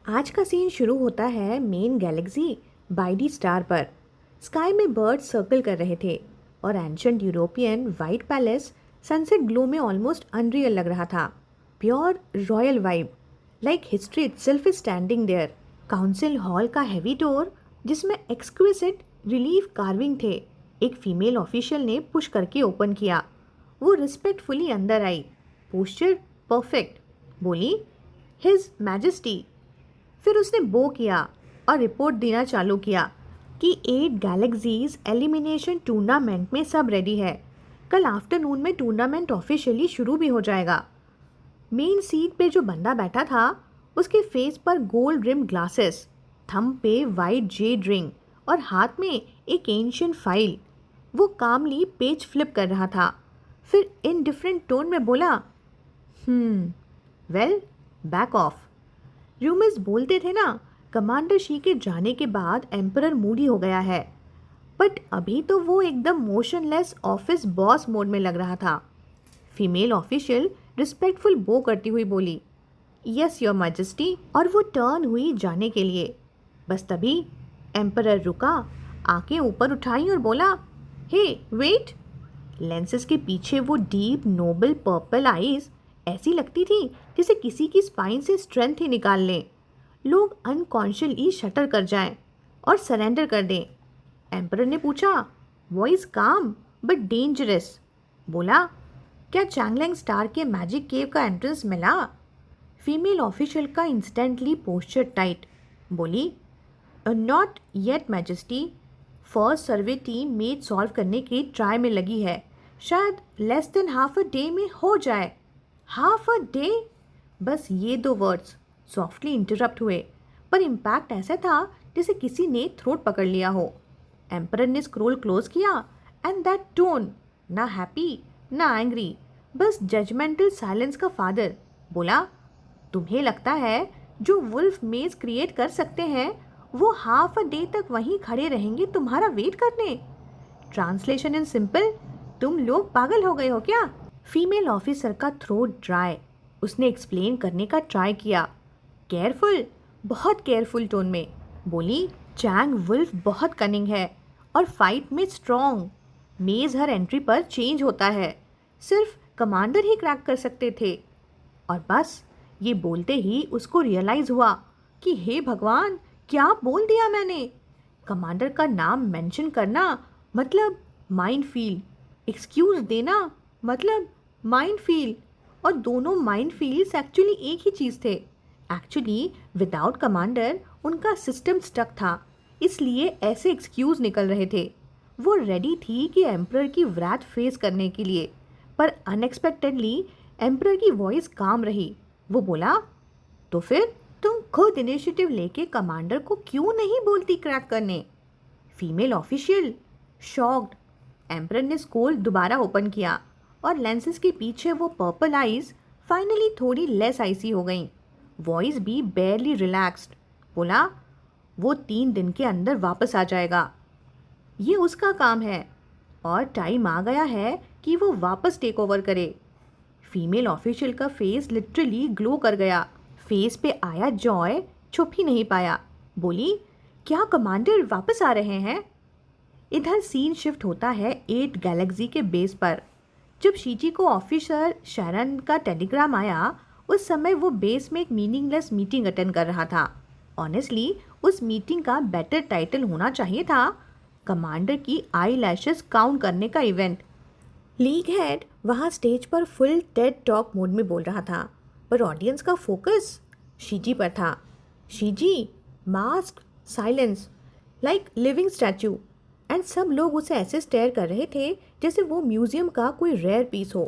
आज का सीन शुरू होता है मेन गैलेक्सी बाइडी स्टार पर। स्काई में बर्ड्स सर्कल कर रहे थे और ancient European white palace sunset glow में ऑलमोस्ट अनरियल लग रहा था। Pure royal vibe, like history itself is standing there. Council hall का हैवी डोर, जिसमें एक्सक्विजिट रिलीफ कार्विंग थे, एक फीमेल ऑफिशियल ने पुश करके ओपन किया। वो रिस्पेक्टफुली अंदर आई, पोस्चर परफेक्ट, बोली हिज मैजेस्टी। फिर उसने बो किया और रिपोर्ट देना चालू किया कि 8 गैलेक्सीज एलिमिनेशन टूर्नामेंट में सब रेडी है। कल आफ्टरनून में टूर्नामेंट ऑफिशियली शुरू भी हो जाएगा। मेन सीट पे जो बंदा बैठा था, उसके फेस पर गोल्ड रिम ग्लासेस, थंब पे वाइट जेड रिंग और हाथ में एक एंशियंट फाइल। वो कामली पेज फ्लिप कर रहा था। फिर इन डिफरेंट टोन में बोला, वेल, बैक ऑफ। रूमर्स बोलते थे ना, कमांडर शी के जाने के बाद एम्परर मूडी हो गया है, बट अभी तो वो एकदम मोशनलेस ऑफिस बॉस मोड में लग रहा था। फीमेल ऑफिशियल रिस्पेक्टफुल बो करती हुई बोली, यस योर मैजेस्टी, और वो टर्न हुई जाने के लिए। बस तभी एम्परर रुका, आंखें ऊपर उठाई और बोला, हे वेट। लेंसेज के पीछे वो डीप नोबल पर्पल आईज ऐसी लगती थी जैसे किसी की स्पाइन से स्ट्रेंथ ही निकाल लें। लोग अनकॉन्शियसली शटर कर जाएं और सरेंडर कर दें। एम्परर ने पूछा, वॉइस काम बट डेंजरस। बोला, क्या चैंगलैंग स्टार के मैजिक केव का एंट्रेंस मिला? फीमेल ऑफिशियल का इंस्टेंटली पोस्चर टाइट। बोली, not yet majesty, first survey team मेज सॉल्व करने की ट्राई में लगी है, शायद less than half a day में हो जाए। Half a day? बस ये 2 वर्ड्स सॉफ्टली इंटरप्ट हुए, पर इम्पैक्ट ऐसा था जैसे किसी ने थ्रोट पकड़ लिया हो। एम्परर ने स्क्रोल क्लोज किया एंड दैट टोन, ना हैप्पी ना एंग्री, बस जजमेंटल साइलेंस का फादर। बोला, तुम्हें लगता है जो वुल्फ मेज क्रिएट कर सकते हैं वो हाफ अ डे तक वहीं खड़े रहेंगे तुम्हारा वेट करने? ट्रांसलेशन इन सिंपल, तुम लोग पागल हो गए हो क्या? फीमेल ऑफिसर का थ्रोट ड्राई। उसने एक्सप्लेन करने का ट्राई किया, केयरफुल, बहुत केयरफुल टोन में। बोली, चैंग वुल्फ बहुत कनिंग है और फाइट में स्ट्रॉन्ग। मेज हर एंट्री पर चेंज होता है, सिर्फ कमांडर ही क्रैक कर सकते थे। और बस ये बोलते ही उसको रियलाइज़ हुआ कि हे भगवान, क्या बोल दिया मैंने। कमांडर का नाम मेंशन करना मतलब माइंड फील, एक्सक्यूज़ देना मतलब माइंड फील, और दोनों माइंड फील्स एक्चुअली एक ही चीज़ थे। एक्चुअली विदाउट कमांडर उनका सिस्टम स्टक था, इसलिए ऐसे एक्सक्यूज़ निकल रहे थे। वो रेडी थी कि एम्परर की व्रैथ फेस करने के लिए, पर अनएक्सपेक्टेडली एम्परर की वॉइस काम रही। वो बोला, तो फिर तुम खुद इनिशिएटिव लेके कमांडर को क्यों नहीं बोलती क्रैक करने? Female official shocked. एम्परर ने स्क्रोल दोबारा ओपन किया और लेंसेज के पीछे वो पर्पल आईज फाइनली थोड़ी लेस आइसी हो गईं। वॉइस भी बेयरली रिलैक्स्ड। बोला, वो 3 दिन के अंदर वापस आ जाएगा, ये उसका काम है, और टाइम आ गया है कि वो वापस टेक ओवर करे। फीमेल ऑफिशियल का फेस लिटरली ग्लो कर गया। फेस पे आया जॉय, छुप ही नहीं पाया। बोली, क्या कमांडर वापस आ रहे हैं? इधर सीन शिफ्ट होता है 8 गैलेक्सी के बेस पर। जब शीजी को ऑफिसर शरण का टेलीग्राम आया, उस समय वो बेस में एक मीनिंगलेस मीटिंग अटेंड कर रहा था। ऑनेस्टली उस मीटिंग का बेटर टाइटल होना चाहिए था, कमांडर की आई लैशेस काउंट करने का इवेंट। लीग हेड वहाँ स्टेज पर फुल टेड टॉक मोड में बोल रहा था, पर ऑडियंस का फोकस शीजी पर था। Shiji, mask, silence, like living statue, and सब लोग उसे ऐसे स्टेयर कर रहे थे जैसे वो म्यूजियम का कोई रेयर पीस हो।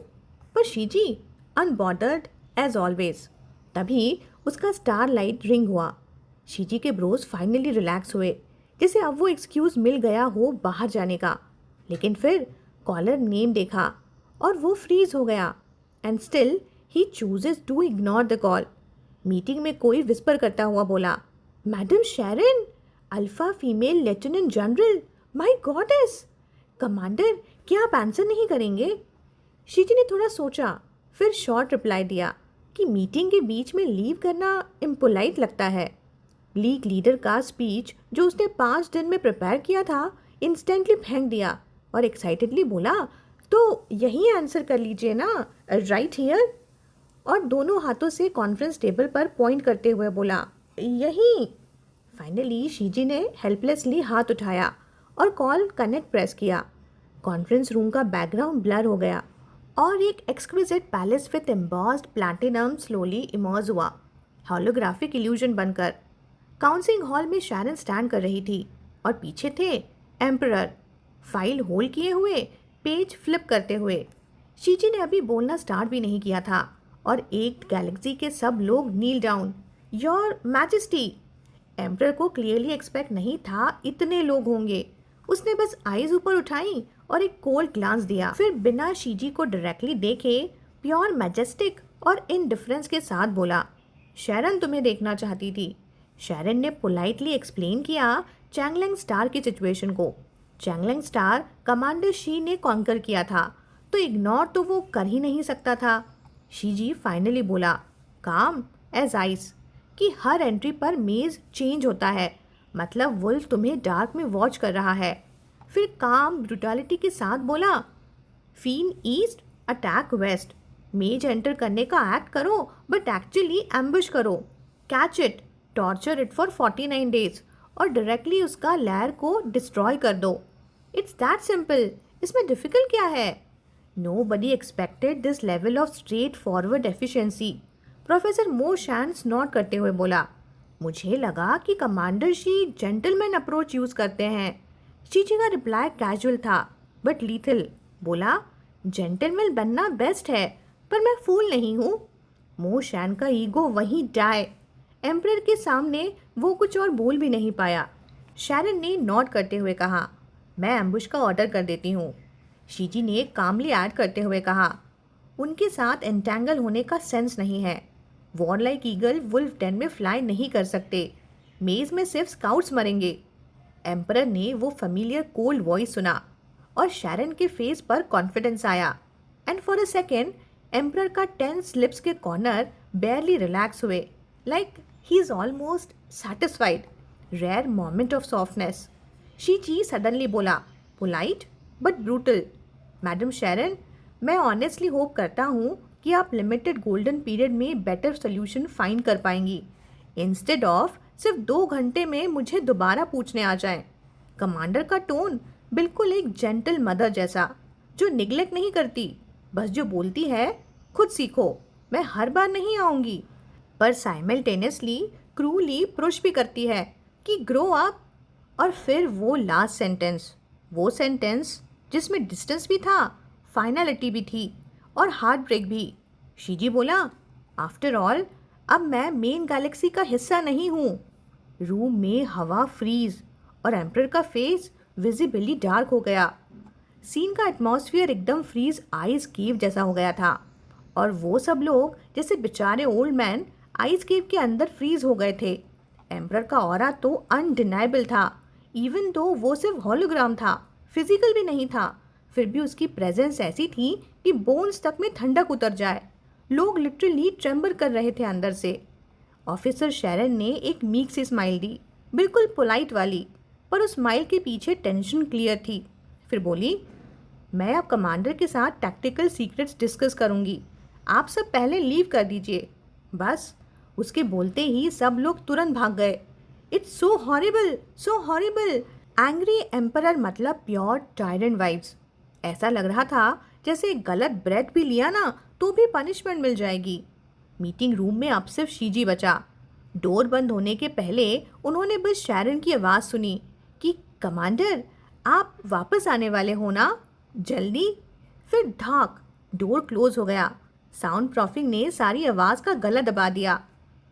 पर शीजी अनबॉर्डर्ड एज ऑलवेज। तभी उसका स्टार लाइट रिंग हुआ। शीजी के ब्रोज फाइनली रिलैक्स हुए, जैसे अब वो एक्सक्यूज़ मिल गया हो बाहर जाने का। लेकिन फिर कॉलर नेम देखा और वो फ्रीज हो गया, and still he chooses to ignore the call. Meeting में कोई विस्पर करता हुआ बोला, madam Sharon, alpha female lieutenant general, my goddess. Commander, क्या आप आंसर नहीं करेंगे? शीजी ने थोड़ा सोचा, फिर शॉर्ट रिप्लाई दिया कि मीटिंग के बीच में लीव करना इम्पोलाइट लगता है। लीग लीडर का स्पीच जो उसने 5 दिन में प्रिपेयर किया था इंस्टेंटली फेंक दिया और एक्साइटेडली बोला, तो यही आंसर कर लीजिए ना, राइट हियर। और दोनों हाथों से कॉन्फ्रेंस टेबल पर पॉइंट करते हुए बोला, यही। फाइनली शीजी ने हेल्पलेसली हाथ उठाया और कॉल कनेक्ट प्रेस किया। कॉन्फ्रेंस रूम का बैकग्राउंड ब्लर हो गया और एक exquisite palace with embossed platinum slowly emerge हुआ, होलोग्राफिक इल्यूजन बनकर। काउंसिलिंग हॉल में शैरन स्टैंड कर रही थी और पीछे थे एम्परर, फाइल होल्ड किए हुए, पेज फ्लिप करते हुए। शीजी ने अभी बोलना स्टार्ट भी नहीं किया था और एक गैलेक्सी के सब लोग नील डाउन, योर मैजेस्टी। एम्परर को क्लियरली एक्सपेक्ट नहीं था इतने लोग होंगे। उसने बस आईज ऊपर उठाई और एक कोल्ड ग्लांस दिया, फिर बिना शीजी को डायरेक्टली देखे प्योर मैजेस्टिक और इनडिफरेंस के साथ बोला, शैरन तुम्हें देखना चाहती थी। शैरन ने पोलाइटली एक्सप्लेन किया चैंगलिंग स्टार की सिचुएशन को। चैंगलिंग स्टार कमांडर शी ने कॉन्कर किया था, तो इग्नोर तो वो कर ही नहीं सकता था। शीजी फाइनली बोला, काम एज आइस, कि हर एंट्री पर मेज चेंज होता है, मतलब वुल्फ तुम्हें डार्क में वॉच कर रहा है। फिर काम ब्रूटैलिटी के साथ बोला, फीन ईस्ट अटैक वेस्ट, मेज एंटर करने का एक्ट करो बट एक्चुअली एम्बुश करो, catch it, torture it for 49 days और डायरेक्टली उसका लेयर को डिस्ट्रॉय कर दो। इट्स दैट सिंपल, इसमें डिफिकल्ट क्या है? Nobody expected this level of straightforward efficiency. Professor मो शैंस नोट करते हुए बोला, मुझे लगा कि commander she gentleman approach use करते हैं। शीजी का रिप्लाई कैजुअल था बट लीथल। बोला, जेंटलमैन बनना बेस्ट है पर मैं फूल नहीं हूँ। मो शैन का ईगो वहीं डाई। एम्परर के सामने वो कुछ और बोल भी नहीं पाया। शैरन ने नोट करते हुए कहा, मैं एम्बुश का ऑर्डर कर देती हूँ। शीजी ने कामली ऐड करते हुए कहा, उनके साथ एंटेंगल होने का सेंस नहीं है। वॉरलाइक ईगल वुल्फ डेन में फ्लाई नहीं कर सकते, मेज में सिर्फ स्काउट्स मरेंगे। एम्परर ने वो फैमिलियर कोल्ड वॉइस सुना और शैरन के फेस पर कॉन्फिडेंस आया। And for a second emperor का टेंस लिप्स के कॉर्नर बेयरली रिलैक्स हुए, like he is almost satisfied. Rare moment of softness. Shiji suddenly बोला, polite but brutal, madam Sharon, मैं ऑनेस्टली होप करता हूँ कि आप लिमिटेड गोल्डन पीरियड में बेटर सोल्यूशन फाइंड कर पाएंगी, इंस्टेड ऑफ सिर्फ 2 घंटे में मुझे दोबारा पूछने आ जाएं। कमांडर का टोन बिल्कुल एक जेंटल मदर जैसा, जो निगलेक्ट नहीं करती, बस जो बोलती है खुद सीखो, मैं हर बार नहीं आऊँगी, पर साइमल्टेनियसली क्रूली पुश भी करती है कि ग्रो अप। और फिर वो लास्ट सेंटेंस, वो सेंटेंस जिसमें डिस्टेंस भी था, फाइनलिटी भी थी और हार्ट ब्रेक भी। शीजी बोला, आफ्टर ऑल अब मैं मेन गैलेक्सी का हिस्सा नहीं हूँ। रूम में हवा फ्रीज और एम्परर का फेस विजिबली डार्क हो गया। सीन का एटमॉस्फेयर एकदम फ्रीज आइस केव जैसा हो गया था और वो सब लोग जैसे बेचारे ओल्ड मैन आइस केव के अंदर फ्रीज हो गए थे। एम्परर का ऑरा तो अनडिनाइबल था, इवन दो वो सिर्फ हॉलोग्राम था, फिजिकल भी नहीं था, फिर भी उसकी प्रेजेंस ऐसी थी कि बोन्स तक में ठंडक उतर जाए। लोग लिटरली ट्रेम्बर कर रहे थे अंदर से। ऑफिसर शैरन ने एक मीक सी स्माइल दी, बिल्कुल पोलाइट वाली, पर उस स्माइल के पीछे टेंशन क्लियर थी। फिर बोली, मैं अब कमांडर के साथ टैक्टिकल सीक्रेट्स डिस्कस करूंगी, आप सब पहले लीव कर दीजिए। बस उसके बोलते ही सब लोग तुरंत भाग गए। It's so horrible, so horrible. Angry emperor मतलब प्योर टायरेंट वाइब्स। ऐसा लग रहा था जैसे गलत ब्रेड भी लिया ना तो भी पनिशमेंट मिल जाएगी। मीटिंग रूम में अब सिर्फ शीजी बचा। डोर बंद होने के पहले उन्होंने बस शैरन की आवाज़ सुनी कि कमांडर आप वापस आने वाले हो ना, जल्दी। फिर धाक, डोर क्लोज हो गया। साउंड प्रूफिंग ने सारी आवाज़ का गला दबा दिया।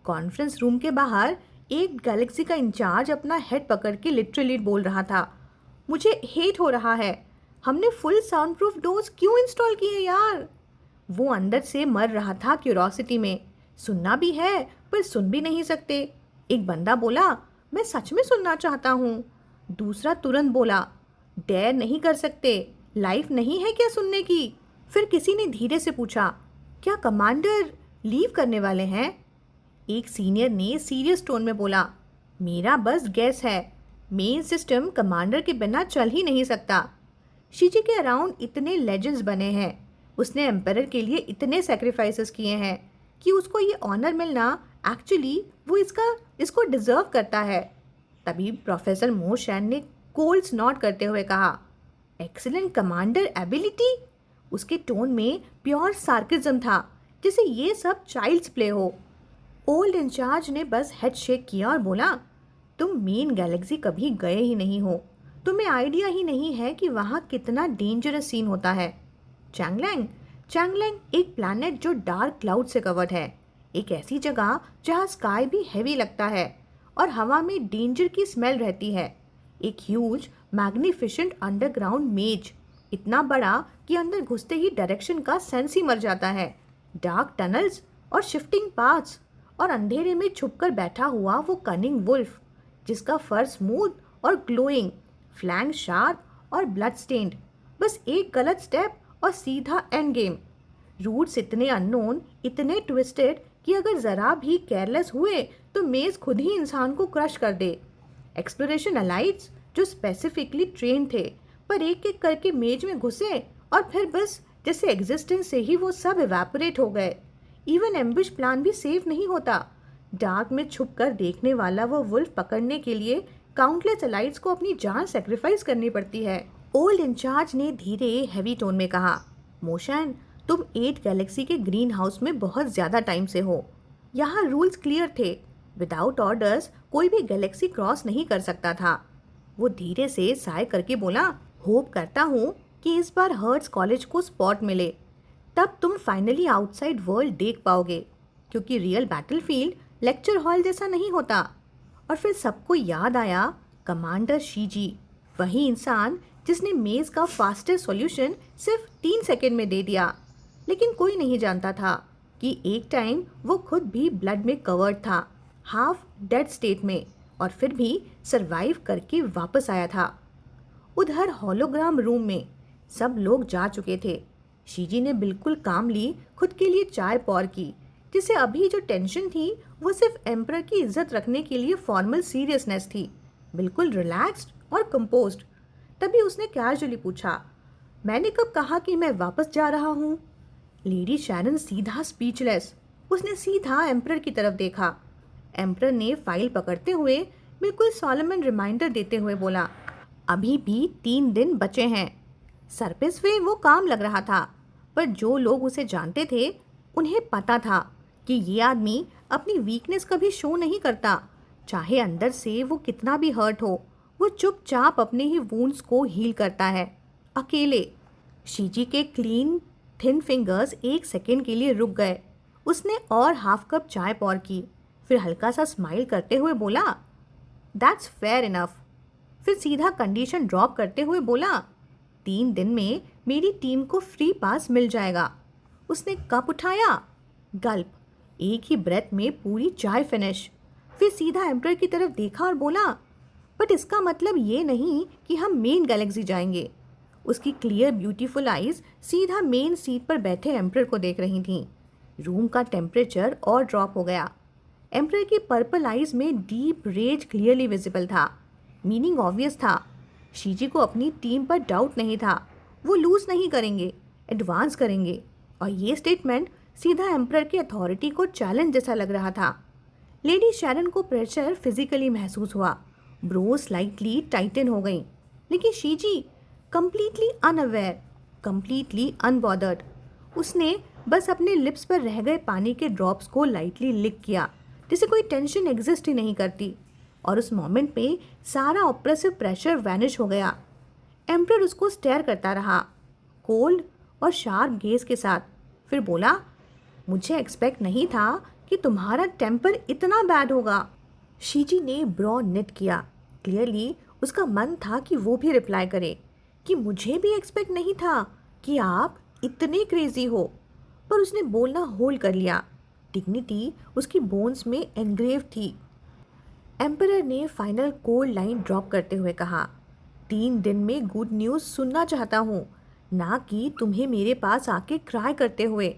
कॉन्फ्रेंस रूम के बाहर एक गैलेक्सी का इंचार्ज अपना हेड पकड़ के लिटरली बोल रहा था, मुझे हेट हो रहा है, हमने फुल साउंड प्रूफ डोर्स क्यों इंस्टॉल किए यार। वो अंदर से मर रहा था क्यूरोसिटी में। सुनना भी है पर सुन भी नहीं सकते। एक बंदा बोला, मैं सच में सुनना चाहता हूँ। दूसरा तुरंत बोला, डेयर नहीं कर सकते, लाइफ नहीं है क्या सुनने की। फिर किसी ने धीरे से पूछा, क्या कमांडर लीव करने वाले हैं? एक सीनियर ने सीरियस टोन में बोला, मेरा बस गैस है, मेन सिस्टम कमांडर के बिना चल ही नहीं सकता। शीजी के अराउंड इतने लेजेंड्स बने हैं, उसने एम्परर के लिए इतने सेक्रीफाइसेस किए हैं कि उसको ये ऑनर मिलना एक्चुअली वो इसको डिजर्व करता है। तभी प्रोफेसर मोशैन ने कोल्ड स्नॉट करते हुए कहा, एक्सीलेंट कमांडर एबिलिटी। उसके टोन में प्योर सार्किज्म था, जैसे ये सब चाइल्ड्स प्ले हो। ओल्ड इंचार्ज ने बस हेड शेक किया और बोला, तुम मेन गैलेक्सी कभी गए ही नहीं हो, तुम्हें आइडिया ही नहीं है कि वहाँ कितना डेंजरस सीन होता है। चैंगलैंग चैंगलैंग एक प्लैनेट जो डार्क क्लाउड से कवर्ड है, एक ऐसी जगह जहाँ स्काई भी हैवी लगता है और हवा में डेंजर की स्मेल रहती है। एक ह्यूज मैग्निफिसेंट अंडरग्राउंड मेज, इतना बड़ा कि अंदर घुसते ही डायरेक्शन का सेंस ही मर जाता है। डार्क टनल्स और शिफ्टिंग पाथ्स और अंधेरे में छुपकर बैठा हुआ वो कनिंग वुल्फ, जिसका फर स्मूथ और ग्लोइंग, फ्लैंक शार्प और ब्लड स्टेन्ड। बस एक गलत स्टेप और सीधा एंड गेम। रूट्स इतने अननोन, इतने ट्विस्टेड कि अगर ज़रा भी केयरलेस हुए तो मेज खुद ही इंसान को क्रश कर दे। एक्सप्लोरेशन अलाइट्स जो स्पेसिफिकली ट्रेन थे, पर एक एक करके मेज में घुसे और फिर बस जैसे एग्जिस्टेंस से ही वो सब इवेपोरेट हो गए। इवन एम्बुश प्लान भी सेफ नहीं होता। डार्क में छुप कर देखने वाला वो वुल्फ पकड़ने के लिए काउंटलेस अलाइट्स को अपनी जान सेक्रीफाइस करनी पड़ती है। ओल्ड इंचार्ज ने धीरे हैवी टोन में कहा, मोशन, तुम 8 गैलेक्सी के ग्रीन हाउस में बहुत ज़्यादा टाइम से हो। यहाँ रूल्स क्लियर थे, विदाउट ऑर्डर्स कोई भी गैलेक्सी क्रॉस नहीं कर सकता था। वो धीरे से साय करके बोला, होप करता हूँ कि इस बार हर्ट्स कॉलेज को स्पॉट मिले, तब तुम फाइनली आउटसाइड वर्ल्ड देख पाओगे, क्योंकि रियल बैटलफील्ड लेक्चर हॉल जैसा नहीं होता। और फिर सबको याद आया कमांडर शीजी, वही इंसान जिसने मेज़ का फास्टेस्ट सॉल्यूशन सिर्फ 3 सेकंड में दे दिया। लेकिन कोई नहीं जानता था कि एक टाइम वो खुद भी ब्लड में कवर्ड था, हाफ डेड स्टेट में, और फिर भी सरवाइव करके वापस आया था। उधर होलोग्राम रूम में सब लोग जा चुके थे। शीजी ने बिल्कुल कामली खुद के लिए चाय पौर की, जिसे अभी जो टेंशन थी वो सिर्फ एम्परर की इज्जत रखने के लिए फॉर्मल सीरियसनेस थी, बिल्कुल रिलैक्स्ड और कंपोज्ड। तभी उसने कैजुअली पूछा, मैंने कब कहा कि मैं वापस जा रहा हूँ? लेडी शैरन सीधा स्पीचलेस, उसने सीधा एम्परर की तरफ देखा। एम्परर ने फाइल पकड़ते हुए बिल्कुल सॉलमन रिमाइंडर देते हुए बोला, अभी भी 3 दिन बचे हैं। सरफेस पे वो काम लग रहा था, पर जो लोग उसे जानते थे उन्हें पता था कि ये आदमी अपनी वीकनेस कभी शो नहीं करता। चाहे अंदर से वो कितना भी हर्ट हो, वो चुपचाप अपने ही वुंड्स को हील करता है, अकेले। शीजी के क्लीन थिन फिंगर्स 1 सेकेंड के लिए रुक गए। उसने और हाफ कप चाय पौर की, फिर हल्का सा स्माइल करते हुए बोला, दैट्स फेयर इनफ। फिर सीधा कंडीशन ड्रॉप करते हुए बोला, 3 दिन में मेरी टीम को फ्री पास मिल जाएगा। उसने कप उठाया, गल्प, एक ही ब्रेथ में पूरी चाय फिनिश। फिर सीधा एम्परर की तरफ देखा और बोला, बट इसका मतलब ये नहीं कि हम मेन गैलेक्सी जाएंगे। उसकी क्लियर ब्यूटीफुल आईज सीधा मेन सीट पर बैठे एम्परर को देख रही थीं। रूम का टेम्परेचर और ड्रॉप हो गया। एम्परर की पर्पल आईज में डीप रेज क्लियरली विजिबल था। मीनिंग ऑब्वियस था, शीजी को अपनी टीम पर डाउट नहीं था। वो लूज नहीं करेंगे, एडवांस करेंगे। और ये स्टेटमेंट सीधा एम्परर की अथॉरिटी को चैलेंज जैसा लग रहा था। लेडी शैरन को प्रेशर फिजिकली महसूस हुआ। ब्रो स्लाइटली टाइटन हो गई, लेकिन शीजी कंप्लीटली अनअवेयर, कंप्लीटली अनबॉदर्ड। उसने बस अपने लिप्स पर रह गए पानी के ड्रॉप्स को लाइटली लिक किया, जैसे कोई टेंशन एग्जिस्ट ही नहीं करती। और उस मोमेंट पे सारा ऑप्रेसिव प्रेशर वैनिश हो गया। एम्परर उसको स्टेयर करता रहा, कोल्ड और शार्प गेज के साथ। फिर बोला, मुझे एक्सपेक्ट नहीं था कि तुम्हारा टेम्पर इतना बैड होगा। शीजी ने ब्रॉ निट किया। क्लियरली उसका मन था कि वो भी रिप्लाई करे कि मुझे भी एक्सपेक्ट नहीं था कि आप इतने क्रेजी हो, पर उसने बोलना होल्ड कर लिया। डिग्निटी उसकी बोन्स में एनग्रेव थी। एम्परर ने फाइनल कोल्ड लाइन ड्रॉप करते हुए कहा, 3 दिन में गुड न्यूज़ सुनना चाहता हूँ, ना कि तुम्हें मेरे पास आके क्राई करते हुए।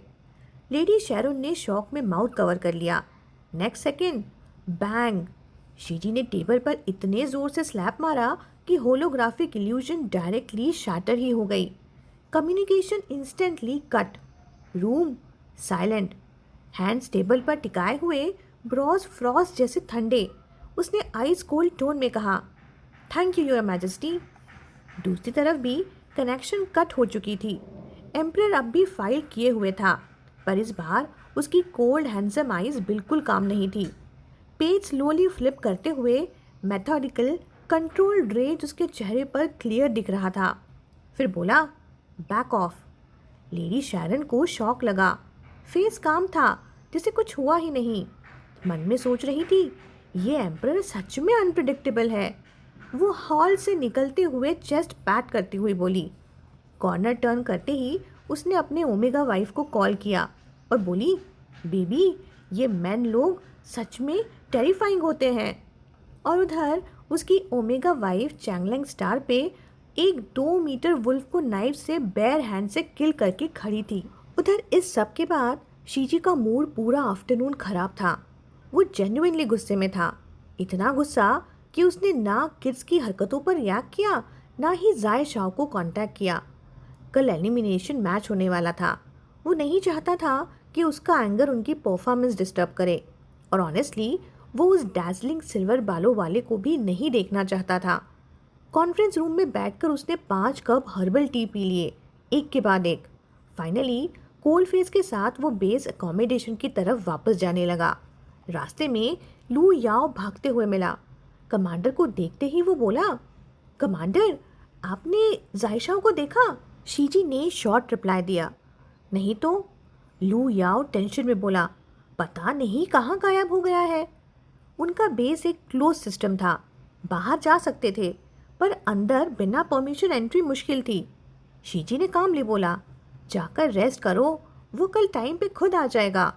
लेडी शैरन ने शॉक में माउथ कवर कर लिया। नेक्स्ट सेकेंड बैंग, शीजी ने टेबल पर इतने जोर से स्लैप मारा कि होलोग्राफिक इल्यूजन डायरेक्टली शैटर ही हो गई। Communication instantly cut. Room silent. Hands table पर टिकाए हुए, ब्रॉज फ्रॉस्ट जैसे ठंडे। उसने आइस कोल्ड टोन में कहा, थैंक यू योर मैजेस्टी। दूसरी तरफ भी कनेक्शन कट हो चुकी थी। एम्परर अब भी फाइल किए हुए था, पर इस बार उसकी कोल्ड हैंडसम आइज बिल्कुल काम नहीं थी। पेज स्लोली फ्लिप करते हुए मेथोडिकल कंट्रोल्ड रेज उसके चेहरे पर क्लियर दिख रहा था। फिर बोला, बैक ऑफ। लेडी शैरन को शॉक लगा। फेस काम था, जैसे कुछ हुआ ही नहीं। मन में सोच रही थी, ये एम्परर सच में अनप्रिडिक्टेबल है। वो हॉल से निकलते हुए चेस्ट पैट करती हुई बोली। कॉर्नर टर्न करते ही उसने अपने ओमेगा वाइफ को कॉल किया और बोली, बेबी ये मैन लोग सच में टेरिफाइंग होते हैं। और उधर उसकी ओमेगा वाइफ चैंगलैंग स्टार पे एक 2 मीटर वुल्फ को नाइफ से बेयर हैंड से किल करके खड़ी थी। उधर इस सब के बाद शीजी का मूड पूरा आफ्टरनून खराब था। वो जेन्युइनली गुस्से में था। इतना गुस्सा कि उसने ना किड्स की हरकतों पर रिएक्ट किया, ना ही जाय शाओ को कांटेक्ट किया। कल एलिमिनेशन मैच होने वाला था। वो नहीं चाहता था कि उसका एंगर उनकी परफॉर्मेंस डिस्टर्ब करे, और ऑनेस्टली वो उस डैज़लिंग सिल्वर बालों वाले को भी नहीं देखना चाहता था। कॉन्फ्रेंस रूम में बैठकर उसने 5 कप हर्बल टी पी लिए, एक के बाद एक। फाइनली कोल्ड फेस के साथ वो बेस अकोमोडेशन की तरफ वापस जाने लगा। रास्ते में लू याओ भागते हुए मिला। कमांडर को देखते ही वो बोला, कमांडर आपने जायशाओ को देखा? शीजी ने शॉर्ट रिप्लाई दिया, नहीं तो। लू याओ टेंशन में बोला, पता नहीं कहाँ गायब हो गया है। उनका बेस एक क्लोज सिस्टम था, बाहर जा सकते थे, पर अंदर बिना परमिशन एंट्री मुश्किल थी। शीजी ने कामली बोला, जाकर रेस्ट करो, वो कल टाइम पे खुद आ जाएगा।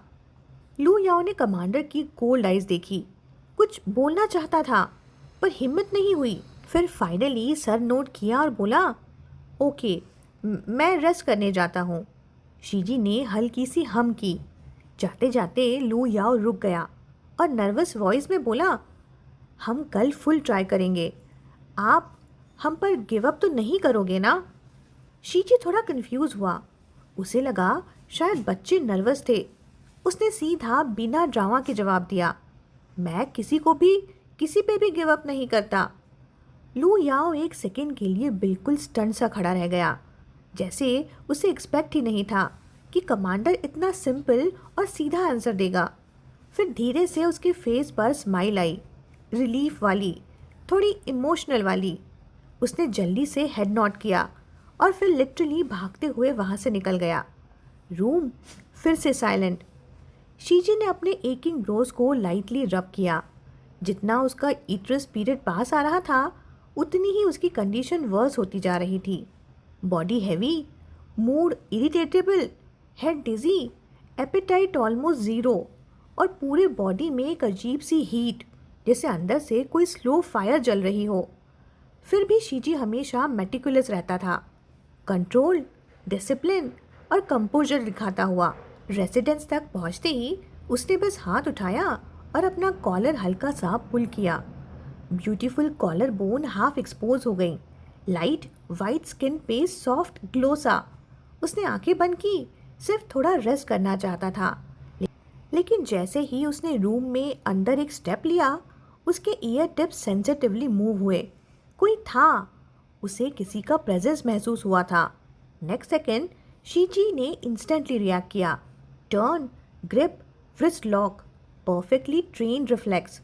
लू याओ ने कमांडर की कोल्ड आइज देखी। कुछ बोलना चाहता था, पर हिम्मत नहीं हुई। फिर फाइनली सर नोट किया और बोला, ओके मैं रेस्ट करने जाता हूँ। शीजी ने हल्की सी हम की। जाते जाते लू याओ रुक गया और नर्वस वॉइस में बोला, हम कल फुल ट्राई करेंगे, आप हम पर गिव अप तो नहीं करोगे ना? शीजी थोड़ा कंफ्यूज हुआ। उसे लगा शायद बच्चे नर्वस थे। उसने सीधा बिना ड्रामा के जवाब दिया, मैं किसी पे भी गिव अप नहीं करता। लू याओ एक सेकेंड के लिए बिल्कुल स्टन सा खड़ा रह गया, जैसे उसे एक्सपेक्ट ही नहीं था कि कमांडर इतना सिंपल और सीधा आंसर देगा। फिर धीरे से उसके फेस पर स्माइल आई, रिलीफ वाली, थोड़ी इमोशनल वाली। उसने जल्दी से हेड नॉट किया और फिर लिटरली भागते हुए वहाँ से निकल गया। रूम फिर से साइलेंट। शीजी ने अपने एकिंग ब्रोज को लाइटली रब किया। जितना उसका ईट्रस पीरियड पास आ रहा था, उतनी ही उसकी कंडीशन वर्स होती जा रही थी। बॉडी हैवी, मूड इरिटेटेबल, हेड डिजी, एपेटाइट ऑलमोस्ट ज़ीरो, और पूरे बॉडी में एक अजीब सी हीट, जैसे अंदर से कोई स्लो फायर जल रही हो। फिर भी शीजी हमेशा मेटिकुलस रहता था, कंट्रोल, डिसिप्लिन और कंपोजर दिखाता हुआ। रेसिडेंस तक पहुंचते ही उसने बस हाथ उठाया और अपना कॉलर हल्का सा पुल किया। Beautiful collar bone half expose हो गई, लाइट वाइट स्किन पे सॉफ्ट ग्लो सा। उसने आंखें बंद की, सिर्फ थोड़ा रेस्ट करना चाहता था। लेकिन जैसे ही उसने रूम में अंदर एक स्टेप लिया, उसके ईयर टिप्स सेंसिटिवली मूव हुए। कोई था, उसे किसी का प्रेजेंस महसूस हुआ था। नेक्स्ट सेकेंड शीजी ने इंस्टेंटली रिएक्ट किया। Turn, grip, wrist lock, perfectly trained reflex.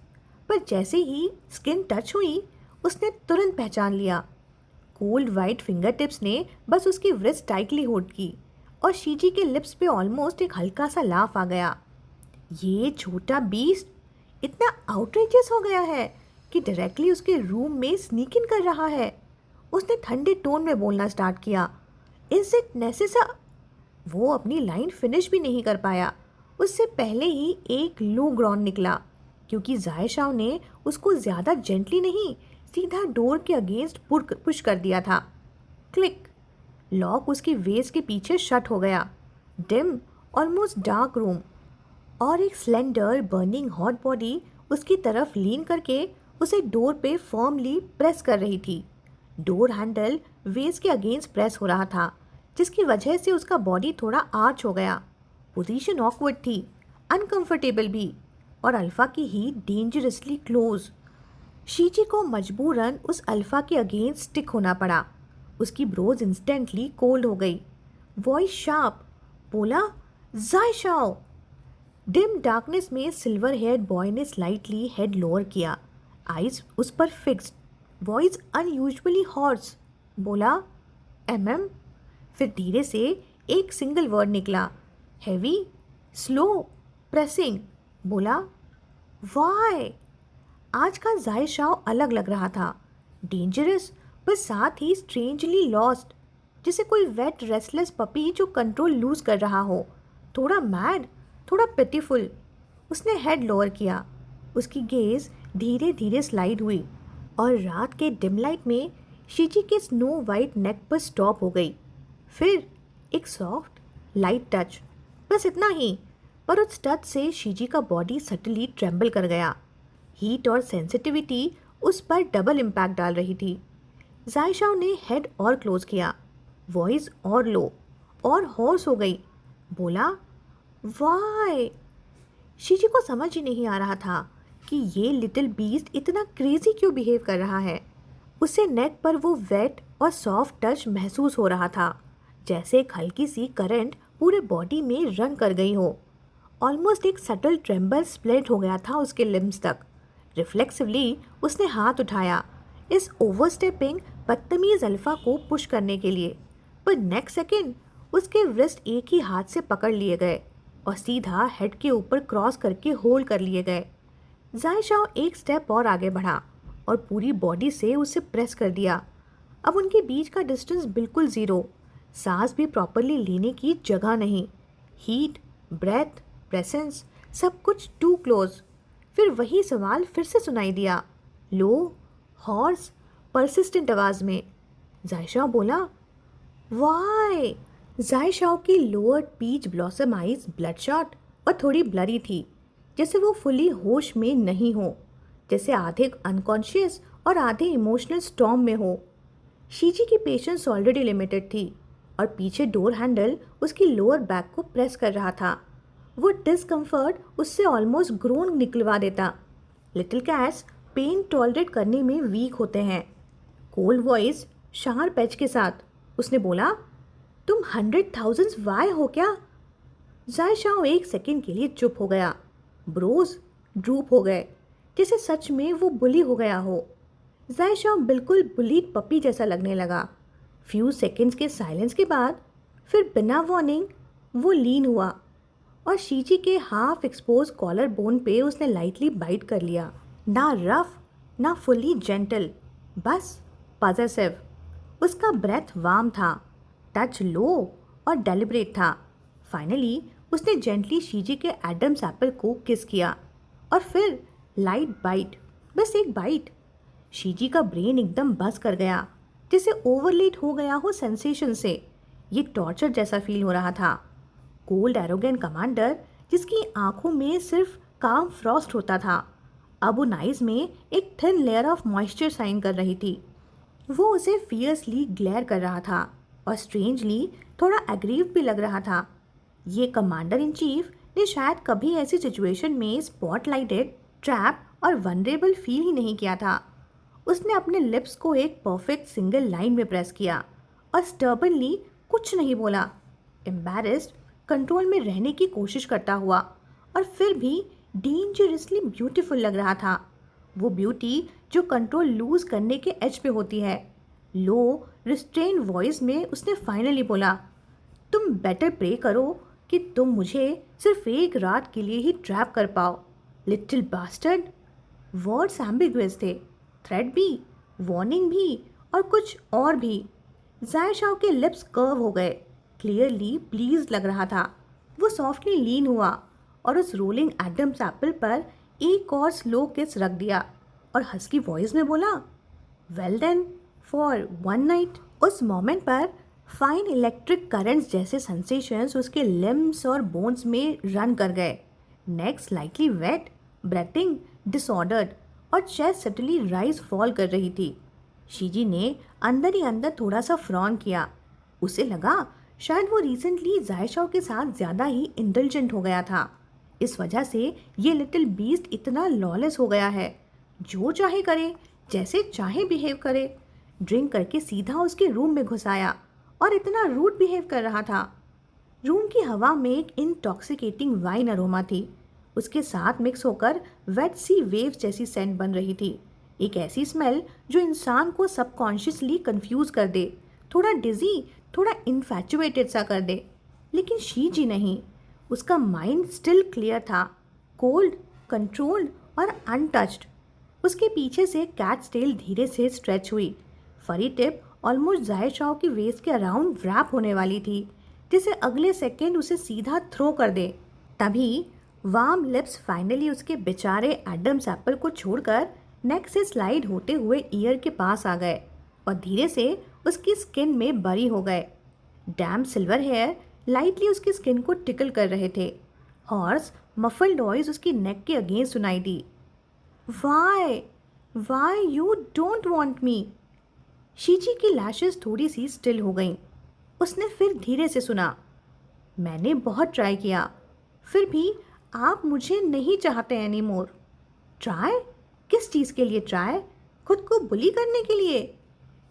पर जैसे ही स्किन टच हुई, उसने तुरंत पहचान लिया। कोल्ड वाइट फिंगर टिप्स ने बस उसकी व्रिस्ट टाइटली होल्ड की और शीजी के लिप्स पे ऑलमोस्ट एक हल्का सा लाफ आ गया। ये छोटा बीस्ट इतना आउटरेजियस हो गया है कि डायरेक्टली उसके रूम में स्नीक इन कर रहा है। उसने ठंडे टोन में बोलना स्टार्ट किया, इज इट नेसेसरी? वो अपनी लाइन फिनिश भी नहीं कर पाया। उससे पहले ही एक लो ग्रॉन निकला, क्योंकि जायशाओ ने उसको ज़्यादा जेंटली नहीं, सीधा डोर के अगेंस्ट पुश कर दिया था। क्लिक, लॉक उसकी वेस्ट के पीछे शट हो गया। डिम ऑलमोस्ट डार्क रूम और एक स्लेंडर बर्निंग हॉट बॉडी उसकी तरफ लीन करके उसे डोर पे फर्मली प्रेस कर रही थी। डोर हैंडल वेस के अगेंस्ट प्रेस हो रहा था, जिसकी वजह से उसका बॉडी थोड़ा आर्च हो गया। पोजीशन ऑकवर्ड थी, अनकंफर्टेबल भी, और अल्फा की हीट डेंजरसली क्लोज। शीजी को मजबूरन उस अल्फा के अगेंस्ट स्टिक होना पड़ा। उसकी ब्रोज इंस्टेंटली कोल्ड हो गई। वॉइस शार्प, बोला, जायशाओ। डिम डार्कनेस में सिल्वर हेयर्ड बॉय ने स्लाइटली हेड लोअर किया, आइज उस पर फिक्स्ड। वॉइस अनयूजुअली हॉर्स, बोला, एमएम। फिर धीरे से एक सिंगल वर्ड निकला, हैवी, स्लो, प्रेसिंग। बोला, वाई। आज का जायशाओ अलग लग रहा था, डेंजरस पर साथ ही स्ट्रेंजली लॉस्ट, जैसे कोई वेट रेस्टलेस पपी जो कंट्रोल लूज कर रहा हो। थोड़ा मैड, थोड़ा पिटीफुल। उसने हेड लोअर किया। उसकी गेज धीरे धीरे स्लाइड हुई और रात के डिम लाइट में शीजी के स्नो वाइट नेक पर स्टॉप हो गई। फिर एक सॉफ्ट लाइट टच, बस इतना ही, पर उस टच से शीजी का बॉडी सटली ट्रेम्बल कर गया। हीट और सेंसिटिविटी उस पर डबल इम्पैक्ट डाल रही थी। जायशाओ ने हेड और क्लोज किया, वॉइस और लो और हॉर्स हो गई। बोला, वाई। शीजी को समझ ही नहीं आ रहा था कि ये लिटिल बीस्ट इतना क्रेजी क्यों बिहेव कर रहा है। उसे नेक पर वो वेट और सॉफ्ट टच महसूस हो रहा था, जैसे एक हल्की सी करंट पूरे बॉडी में रन कर गई हो। ऑलमोस्ट एक सटल ट्रेम्बल स्प्रेड हो गया था उसके लिम्स तक। रिफ्लेक्सिवली उसने हाथ उठाया इस ओवरस्टेपिंग बदतमीज अल्फा को पुश करने के लिए, पर नेक्स्ट सेकेंड उसके रिस्ट एक ही हाथ से पकड़ लिए गए और सीधा हेड के ऊपर क्रॉस करके होल्ड कर लिए गए। जायशाओ एक स्टेप और आगे बढ़ा और पूरी बॉडी से उसे प्रेस कर दिया। अब उनके बीच का डिस्टेंस बिल्कुल ज़ीरो, सांस भी प्रॉपरली लेने की जगह नहीं। हीट, ब्रेथ, प्रेसेंस, सब कुछ टू क्लोज। फिर वही सवाल फिर से सुनाई दिया, लो, हॉर्स, परसिस्टेंट आवाज़ में। जायशाओ बोला, वाई। जायशाओ की लोअर पीच ब्लॉसम आइज ब्लडशॉट और थोड़ी ब्लरी थी, जैसे वो फुली होश में नहीं हो, जैसे आधे अनकॉन्शियस और आधे इमोशनल स्टॉर्म में हो। शीजी की पेशेंस ऑलरेडी लिमिटेड थी और पीछे डोर हैंडल उसकी लोअर बैक को प्रेस कर रहा था। वो डिस्कम्फर्ट उससे ऑलमोस्ट ग्रोन निकलवा देता। लिटिल कैट्स पेन टॉलरेट करने में वीक होते हैं। कोल्ड वॉइस शार्प एज के साथ उसने बोला, तुम 100,000 वाई हो क्या? जायशाओ एक सेकंड के लिए चुप हो गया। ब्रोज ड्रूप हो गए, जैसे सच में वो बुली हो गया हो। जायशाओ बिल्कुल बुलीड पपी जैसा लगने लगा। फ्यू सेकंड्स के साइलेंस के बाद फिर बिना वार्निंग वो लीन हुआ और शीजी के हाफ एक्सपोज कॉलर बोन पे उसने लाइटली बाइट कर लिया। ना रफ, ना फुली जेंटल, बस पॉजेसिव। उसका ब्रेथ वार्म था, टच लो और डेलिब्रेट था। फाइनली उसने जेंटली शीजी के एडम्स एप्पल को किस किया और फिर लाइट बाइट, बस एक बाइट। शीजी का ब्रेन एकदम बस कर गया, जैसे ओवरलेट हो गया हो सेंसेशन से। ये टॉर्चर जैसा फील हो रहा था। कोल्ड एरोगेंट कमांडर जिसकी आंखों में सिर्फ काम फ्रॉस्ट होता था, अब उन आइज में एक thin layer of moisture shine कर रही थी। वो उसे फियर्सली ग्लेयर कर रहा था और स्ट्रेंजली थोड़ा एग्रीव भी लग रहा था। ये कमांडर इन चीफ ने शायद कभी ऐसी सिचुएशन में स्पॉटलाइटेड, ट्रैप और वनरेबल फील ही नहीं किया था। उसने अपने लिप्स को एक परफेक्ट सिंगल लाइन में प्रेस किया और स्टर्बनली कुछ नहीं बोला, एम्बैरेस्ड, कंट्रोल में रहने की कोशिश करता हुआ, और फिर भी डेंजरसली ब्यूटीफुल लग रहा था। वो ब्यूटी जो कंट्रोल लूज करने के एज पे होती है। लो रिस्ट्रेन वॉइस में उसने फाइनली बोला, तुम बेटर प्रे करो कि तुम मुझे सिर्फ एक रात के लिए ही ट्रैप कर पाओ, लिटिल बास्टर्ड। वर्ड्स एम्बिगुअस थे, थ्रेट भी, वार्निंग भी और कुछ और भी। जायशाओ के लिप्स कर्व हो गए, क्लियरली प्लीज लग रहा था। वो सॉफ्टली लीन हुआ और उस रोलिंग एडम्स एप्पल पर एक और स्लो किस रख दिया और हस्की वॉइस में बोला, well then, for one night. उस मोमेंट पर फाइन इलेक्ट्रिक करंट्स जैसे सेंसेशंस उसके लिम्स और बोन्स में रन कर गए। Neck slightly wet, breathing disordered और चेस्ट सटली राइज फॉल कर रही थी। शीजी ने अंदर ही अंदर थोड़ा सा फ्रॉन किया। उसे लगा शायद वो रिसेंटली जायशाओ के साथ ज़्यादा ही इंडल्जेंट हो गया था। इस वजह से ये लिटिल बीस्ट इतना लॉलेस हो गया है, जो चाहे करे, जैसे चाहे बिहेव करे। ड्रिंक करके सीधा उसके रूम में घुस आया और इतना रूड बिहेव कर रहा था। रूम की हवा में एक इंटॉक्सिकेटिंग वाइन अरोमा थी। उसके साथ मिक्स होकर वेट सी वेव्स जैसी सेंट बन रही थी। एक ऐसी स्मेल जो इंसान को सबकॉन्शियसली कंफ्यूज कर दे, थोड़ा डिजी, थोड़ा इन्फैचुएटेड सा कर दे। लेकिन शीजी नहीं, उसका माइंड स्टिल क्लियर था, कोल्ड, कंट्रोल्ड और अनटच्ड। उसके पीछे से कैट्स टेल धीरे से स्ट्रेच हुई। फरी टिप ऑलमोस्ट जायशाओ की वेस्ट के अराउंड व्रैप होने वाली थी, जिसे अगले सेकेंड उसे सीधा थ्रो कर दे। तभी वार्म लिप्स फाइनली उसके बेचारे एडम्स एप्पल को छोड़कर नेक से स्लाइड होते हुए ईयर के पास आ गए और धीरे से उसकी स्किन में बरी हो गए। डैम सिल्वर हेयर लाइटली उसकी स्किन को टिकल कर रहे थे। हॉर्स मफल्ड वॉइस उसकी नेक के अगेंस्ट सुनाई दी। Why why you don't want me. Shiji की लैशेस थोड़ी सी स्टिल हो गईं। उसने फिर धीरे से सुना, मैंने बहुत ट्राई किया, फिर भी आप मुझे नहीं चाहते एनी मोर। ट्राई? किस चीज़ के लिए ट्राई? खुद को बुली करने के लिए?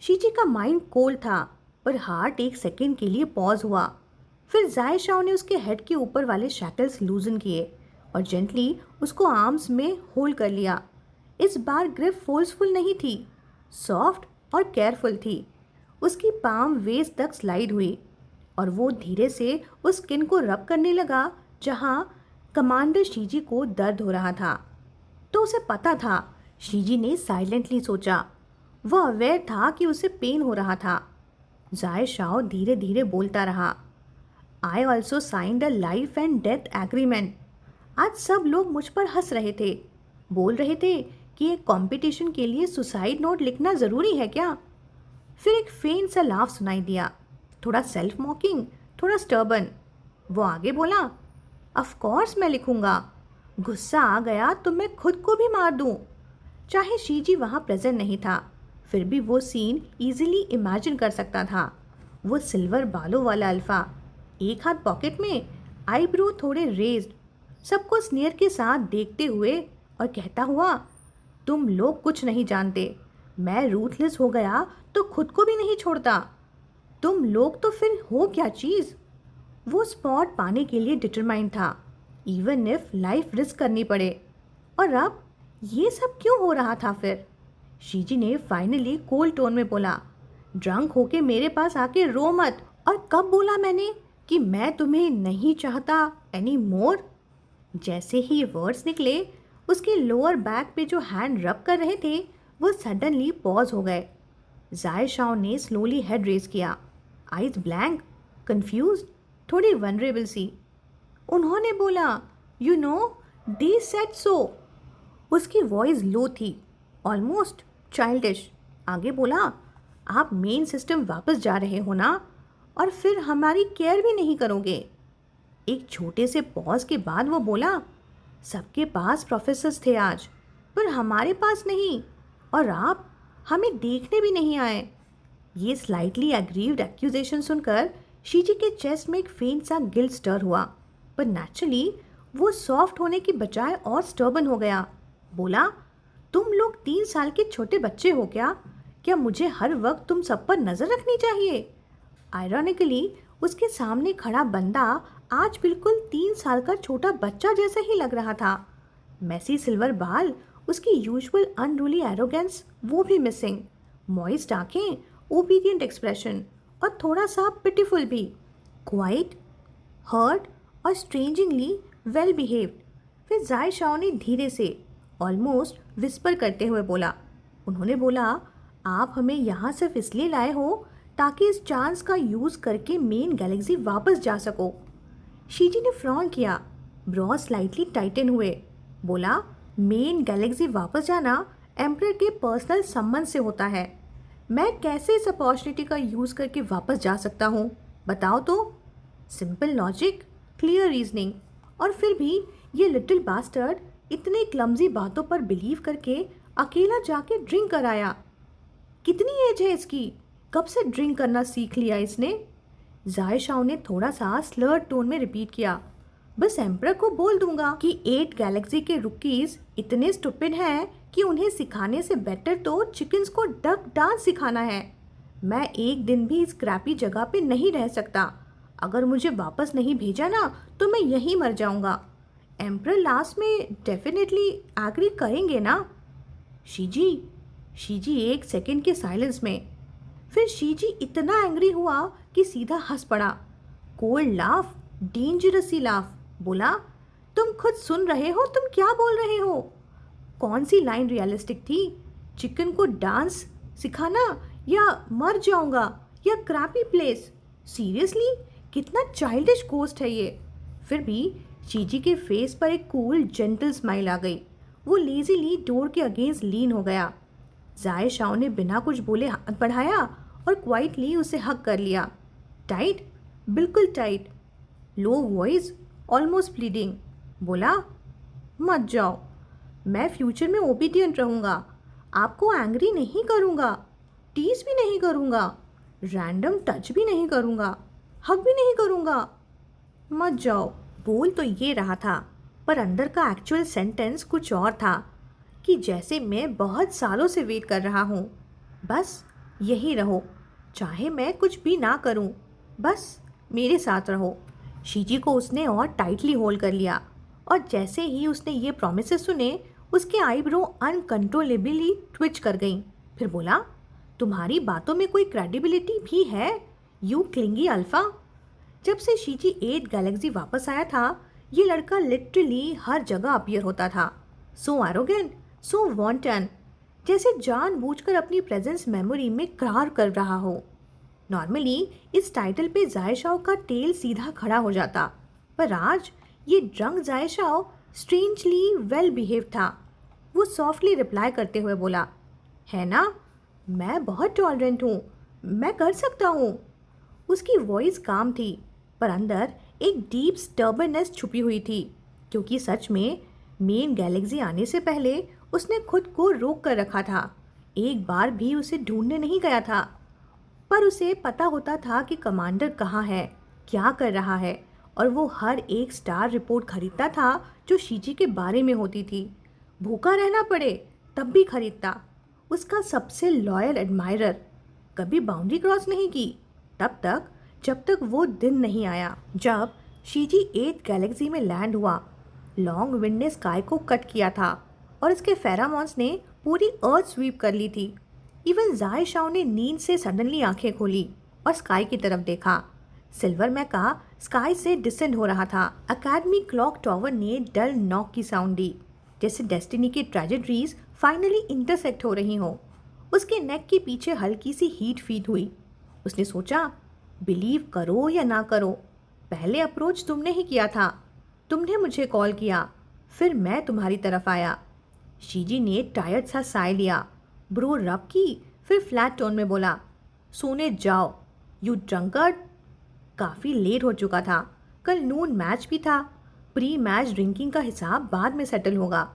शीची का माइंड कोल्ड था, पर हार्ट एक सेकंड के लिए पॉज हुआ। फिर जायशाओ ने उसके हेड के ऊपर वाले शैकल्स लूजन किए और जेंटली उसको आर्म्स में होल्ड कर लिया। इस बार ग्रिप फोर्सफुल नहीं थी, सॉफ्ट और केयरफुल थी। उसकी पाम वेस्ट तक स्लाइड हुई और वो धीरे से उस स्किन को रब करने लगा जहाँ कमांडर शीजी को दर्द हो रहा था। तो उसे पता था, शीजी ने साइलेंटली सोचा। वह अवेयर था कि उसे पेन हो रहा था। जायशाओ धीरे धीरे बोलता रहा, I also signed a life and death agreement. आज सब लोग मुझ पर हंस रहे थे, बोल रहे थे कि एक कंपटीशन के लिए सुसाइड नोट लिखना ज़रूरी है क्या। फिर एक फेंट सा लाफ सुनाई दिया, थोड़ा सेल्फ मॉकिंग, थोड़ा स्टर्बन। वो आगे बोला, ऑफ कोर्स मैं लिखूंगा। गुस्सा आ गया तो मैं खुद को भी मार दूं। चाहे शीजी वहाँ प्रेजेंट नहीं था, फिर भी वो सीन इजीली इमेजिन कर सकता था। वो सिल्वर बालों वाला अल्फा, एक हाथ पॉकेट में, आईब्रो थोड़े रेज्ड, सबको स्नेयर के साथ देखते हुए और कहता हुआ, तुम लोग कुछ नहीं जानते, मैं रूथलेस हो गया तो खुद को भी नहीं छोड़ता। तुम लोग तो फिर हो क्या चीज़। वो स्पॉट पाने के लिए डिटरमाइंड था, इवन इफ लाइफ रिस्क करनी पड़े। और अब ये सब क्यों हो रहा था फिर? शीजी ने फाइनली कोल्ड टोन में बोला, ड्रंक होके मेरे पास आके रो मत। और कब बोला मैंने कि मैं तुम्हें नहीं चाहता एनी मोर? जैसे ही वर्ड्स निकले, उसके लोअर बैक पे जो हैंड रब कर रहे थे वो सडनली पॉज हो गए। जायशाओ ने स्लोली हेड रेज किया, आइज ब्लैंक, कंफ्यूज, थोड़ी वनरेबल सी। उन्होंने बोला, you know they said so. उसकी वॉइस लो थी, ऑलमोस्ट चाइल्डिश। आगे बोला, आप मेन सिस्टम वापस जा रहे हो ना, और फिर हमारी केयर भी नहीं करोगे। एक छोटे से पॉज के बाद वो बोला, सबके पास प्रोफेसर्स थे आज, पर हमारे पास नहीं, और आप हमें देखने भी नहीं आए। ये स्लाइटली एग्रीव्ड एक्यूजेशन सुनकर शीजी के चेस्ट में एक फेंट सा गिल्ट स्टर हुआ, पर नेचुरली वो सॉफ्ट होने की बजाय और स्टर्बन हो गया। बोला, तुम लोग 3 साल के छोटे बच्चे हो क्या? क्या मुझे हर वक्त तुम सब पर नज़र रखनी चाहिए? आयरॉनिकली उसके सामने खड़ा बंदा आज बिल्कुल 3 साल का छोटा बच्चा जैसा ही लग रहा था। मैसी सिल्वर बाल, उसकी यूजुअल अनरूली एरोगेंस वो भी मिसिंग, मॉइस्ट आंखें, ओबीडियंट एक्सप्रेशन और थोड़ा सा पिटीफुल भी, क्वाइट, हर्ट और स्ट्रेंजिंगली वेल बिहेव्ड। फिर जायशाओ ने धीरे से ऑलमोस्ट विस्पर करते हुए बोला, उन्होंने बोला, आप हमें यहाँ सिर्फ इसलिए लाए हो ताकि इस चांस का यूज़ करके मेन गैलेक्सी वापस जा सको। शीजी ने फ्रॉन किया, ब्रॉ स्लाइटली टाइटन हुए। बोला, मेन गैलेक्सी वापस जाना एम्परर के पर्सनल संबंध से होता है। मैं कैसे इस अपॉर्चुनिटी का यूज़ करके वापस जा सकता हूँ, बताओ तो? सिंपल लॉजिक, क्लियर रीजनिंग, और फिर भी ये लिटिल बास्टर्ड इतने क्लमजी बातों पर बिलीव करके अकेला जाके ड्रिंक कराया। कितनी एज है इसकी? कब से ड्रिंक करना सीख लिया इसने? जायशाओ ने थोड़ा सा स्लर्ड टोन में रिपीट किया। बस एम्परर को बोल दूंगा कि 8 गैलेक्सी के रुकीज इतने स्टूपिड हैं कि उन्हें सिखाने से बेटर तो चिकन्स को डक डांस सिखाना है। मैं एक दिन भी इस क्रैपी जगह पे नहीं रह सकता। अगर मुझे वापस नहीं भेजा ना तो मैं यहीं मर जाऊंगा। एम्परर लास्ट में डेफिनेटली एग्री करेंगे ना? शीजी एक सेकंड के साइलेंस में। फिर शीजी इतना एंग्री हुआ कि सीधा हंस पड़ा। Cold laugh, dangerously laugh. बोला, तुम खुद सुन रहे हो तुम क्या बोल रहे हो? कौन सी लाइन रियलिस्टिक थी? चिकन को डांस सिखाना या मर जाऊंगा या क्रैपी प्लेस? सीरियसली कितना चाइल्डिश गोस्ट है ये। फिर भी शीजी के फेस पर एक कूल जेंटल स्माइल आ गई। वो लेजीली डोर के अगेंस्ट लीन हो गया। जायशाओ ने बिना कुछ बोले हाथ बढ़ाया और क्वाइटली उसे हग कर लिया। टाइट, बिल्कुल tight. Low voice, almost pleading. बोला, मत जाओ, मैं फ्यूचर में ओबीडियंट रहूँगा। आपको एंग्री नहीं करूँगा, टीज भी नहीं करूँगा, रैंडम टच भी नहीं करूँगा, हग भी नहीं करूँगा। मत जाओ। बोल तो ये रहा था पर अंदर का एक्चुअल सेंटेंस कुछ और था कि जैसे मैं बहुत सालों से वेट कर रहा हूँ। बस यही रहो, चाहे मैं कुछ भी ना करूँ, बस मेरे साथ रहो। शीजी को उसने और टाइटली होल्ड कर लिया और जैसे ही उसने ये प्रोमिसेस सुने उसके आईब्रो अनकंट्रोलेबली ट्विच कर गईं। फिर बोला, तुम्हारी बातों में कोई क्रेडिबिलिटी भी है, यू क्लिंगी अल्फा। जब से शीजी 8 गैलेक्सी वापस आया था ये लड़का लिटरली हर जगह अपीयर होता था। सो एरोगेंट, सो वॉन्टन, जैसे जानबूझकर अपनी प्रेजेंस मेमोरी में करार कर रहा हो। नॉर्मली इस टाइटल पे जायशाओ का टेल सीधा खड़ा हो जाता, पर आज ये ड्रंक जायशाओ स्ट्रेंजली वेल बिहेव था। वो सॉफ्टली रिप्लाई करते हुए बोला, है ना, मैं बहुत टॉलरेंट हूँ, मैं कर सकता हूँ। उसकी वॉइस काम थी पर अंदर एक डीप स्टर्बननेस छुपी हुई थी, क्योंकि सच में मेन गैलेक्सी आने से पहले उसने खुद को रोक कर रखा था। एक बार भी उसे ढूंढने नहीं गया था, पर उसे पता होता था कि कमांडर कहाँ है, क्या कर रहा है, और वो हर एक स्टार रिपोर्ट खरीदता था जो शीजी के बारे में होती थी। भूखा रहना पड़े तब भी खरीदता। उसका सबसे लॉयल एडमायरर, कभी बाउंड्री क्रॉस नहीं की तब तक जब तक वो दिन नहीं आया जब शीजी 8 गैलेक्सी में लैंड हुआ। लॉन्ग विंड ने स्काई को कट किया था और इसके फेरामॉन्स ने पूरी अर्थ स्वीप कर ली थी। इवन जायशाओ ने नींद से सडनली आंखें खोली और स्काई की तरफ देखा। सिल्वर मैका स्काई से डिसेंड हो रहा था। अकेडमी क्लॉक टावर ने डल नॉक की साउंड दी, जैसे डेस्टिनी की ट्रेजेडरीज फाइनली इंटरसेक्ट हो रही हो। उसके नेक के पीछे हल्की सी हीट फील हुई। उसने सोचा, बिलीव करो या ना करो, पहले अप्रोच तुमने ही किया था। तुमने मुझे कॉल किया, फिर मैं तुम्हारी तरफ आया। शीजी ने टायर्ड सा साय लिया, ब्रो रब की, फिर फ्लैट टोन में बोला, सोने जाओ यू ड्रंकर्ड। काफ़ी लेट हो चुका था, कल नून मैच भी था। प्री मैच ड्रिंकिंग का हिसाब बाद में सेटल होगा।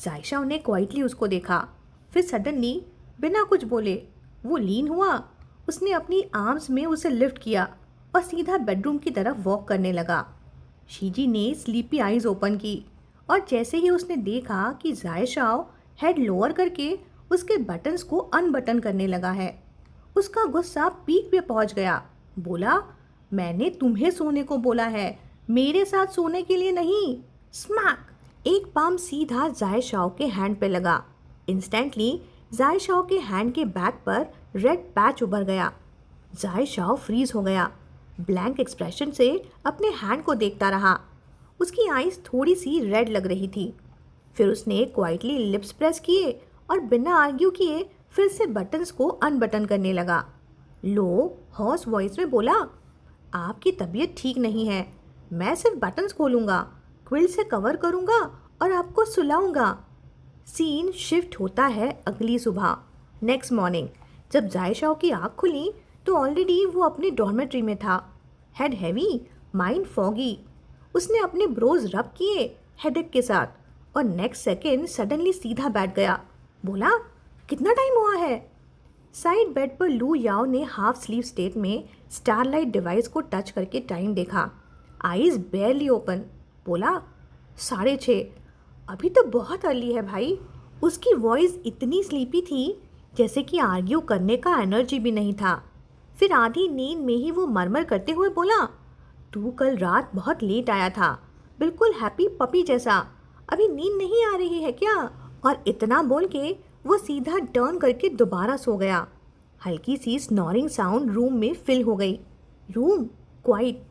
जायशाओ ने क्वाइटली उसको देखा, फिर सडनली बिना कुछ बोले वो लीन हुआ। उसने अपनी आर्म्स में उसे लिफ्ट किया और सीधा बेडरूम की तरफ वॉक करने लगा। शीजी ने स्लीपी आइज ओपन की और जैसे ही उसने देखा कि जायशाओ हेड लोअर करके उसके बटन्स को अनबटन करने लगा है, उसका गुस्सा पीक पे पहुंच गया। बोला, मैंने तुम्हें सोने को बोला है, मेरे साथ सोने के लिए नहीं। स्मैक! एक पाम सीधा जायशाओ के हैंड पे लगा। इंस्टेंटली जायशाओ के हैंड के बैक पर रेड पैच उभर गया। जायशाओ फ्रीज हो गया, ब्लैंक एक्सप्रेशन से अपने हैंड को देखता रहा। उसकी आईज थोड़ी सी रेड लग रही थी। फिर उसने क्वाइटली लिप्स प्रेस किए और बिना आर्ग्यू किए फिर से बटन्स को अनबटन करने लगा। लो हॉर्स वॉइस में बोला, आपकी तबीयत ठीक नहीं है, मैं सिर्फ बटन्स खोलूँगा, क्विल से कवर करूँगा और आपको सुलाऊँगा। सीन शिफ्ट होता है अगली सुबह। नेक्स्ट मॉर्निंग जब जायशाओ की आँख खुली तो ऑलरेडी वो अपने डॉर्मेट्री में था। Head heavy, mind foggy. उसने अपने ब्रोज रब किए हेडेक के साथ और नेक्स्ट सेकेंड सडनली सीधा बैठ गया। बोला, कितना टाइम हुआ है? साइड बेड पर लू याओ ने हाफ स्लीव स्टेट में स्टारलाइट डिवाइस को टच करके टाइम देखा। Eyes बेयरली open. बोला, 6:30। अभी तो बहुत अर्ली है भाई। उसकी वॉइस इतनी स्लीपी थी जैसे कि आर्ग्यू करने का एनर्जी भी नहीं था। फिर आधी नींद में ही वो मरमर करते हुए बोला, तू कल रात बहुत लेट आया था, बिल्कुल हैप्पी पपी जैसा। अभी नींद नहीं आ रही है क्या? और इतना बोल के वो सीधा टर्न करके दोबारा सो गया। हल्की सी स्नोरिंग साउंड रूम में फिल हो गई। Room quite.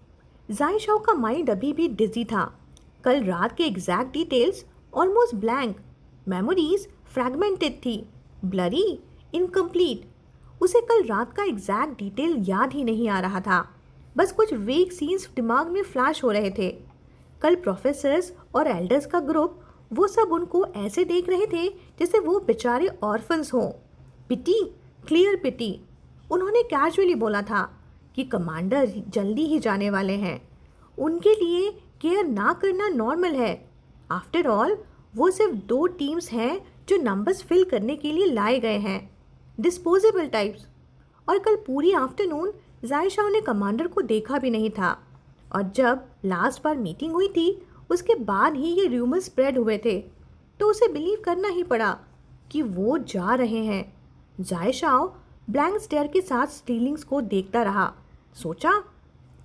जायशाओ का माइंड अभी भी डिजी था। कल रात के exact details almost blank. Memories fragmented थी, ब्लरी, इनकम्प्लीट। उसे कल रात का एग्जैक्ट डिटेल याद ही नहीं आ रहा था। बस कुछ वेग सीन्स दिमाग में फ्लैश हो रहे थे। कल प्रोफेसर्स और एल्डर्स का ग्रुप, वो सब उनको ऐसे देख रहे थे जैसे वो बेचारे ऑर्फन्स हों। पिटी, क्लियर पिटी। उन्होंने कैजुअली बोला था कि कमांडर जल्दी ही जाने वाले हैं, उनके लिए केयर ना करना नॉर्मल है। आफ्टर ऑल वो सिर्फ 2 टीम्स हैं जो नंबर्स फिल करने के लिए लाए गए हैं, डिस्पोजेबल टाइप्स। और कल पूरी आफ्टरनून जायशाओ ने कमांडर को देखा भी नहीं था। और जब लास्ट बार मीटिंग हुई थी उसके बाद ही ये र्यूमर स्प्रेड हुए थे, तो उसे बिलीव करना ही पड़ा कि वो जा रहे हैं। जायशाओ ब्लैंक स्टेयर के साथ स्टीलिंग्स को देखता रहा। सोचा,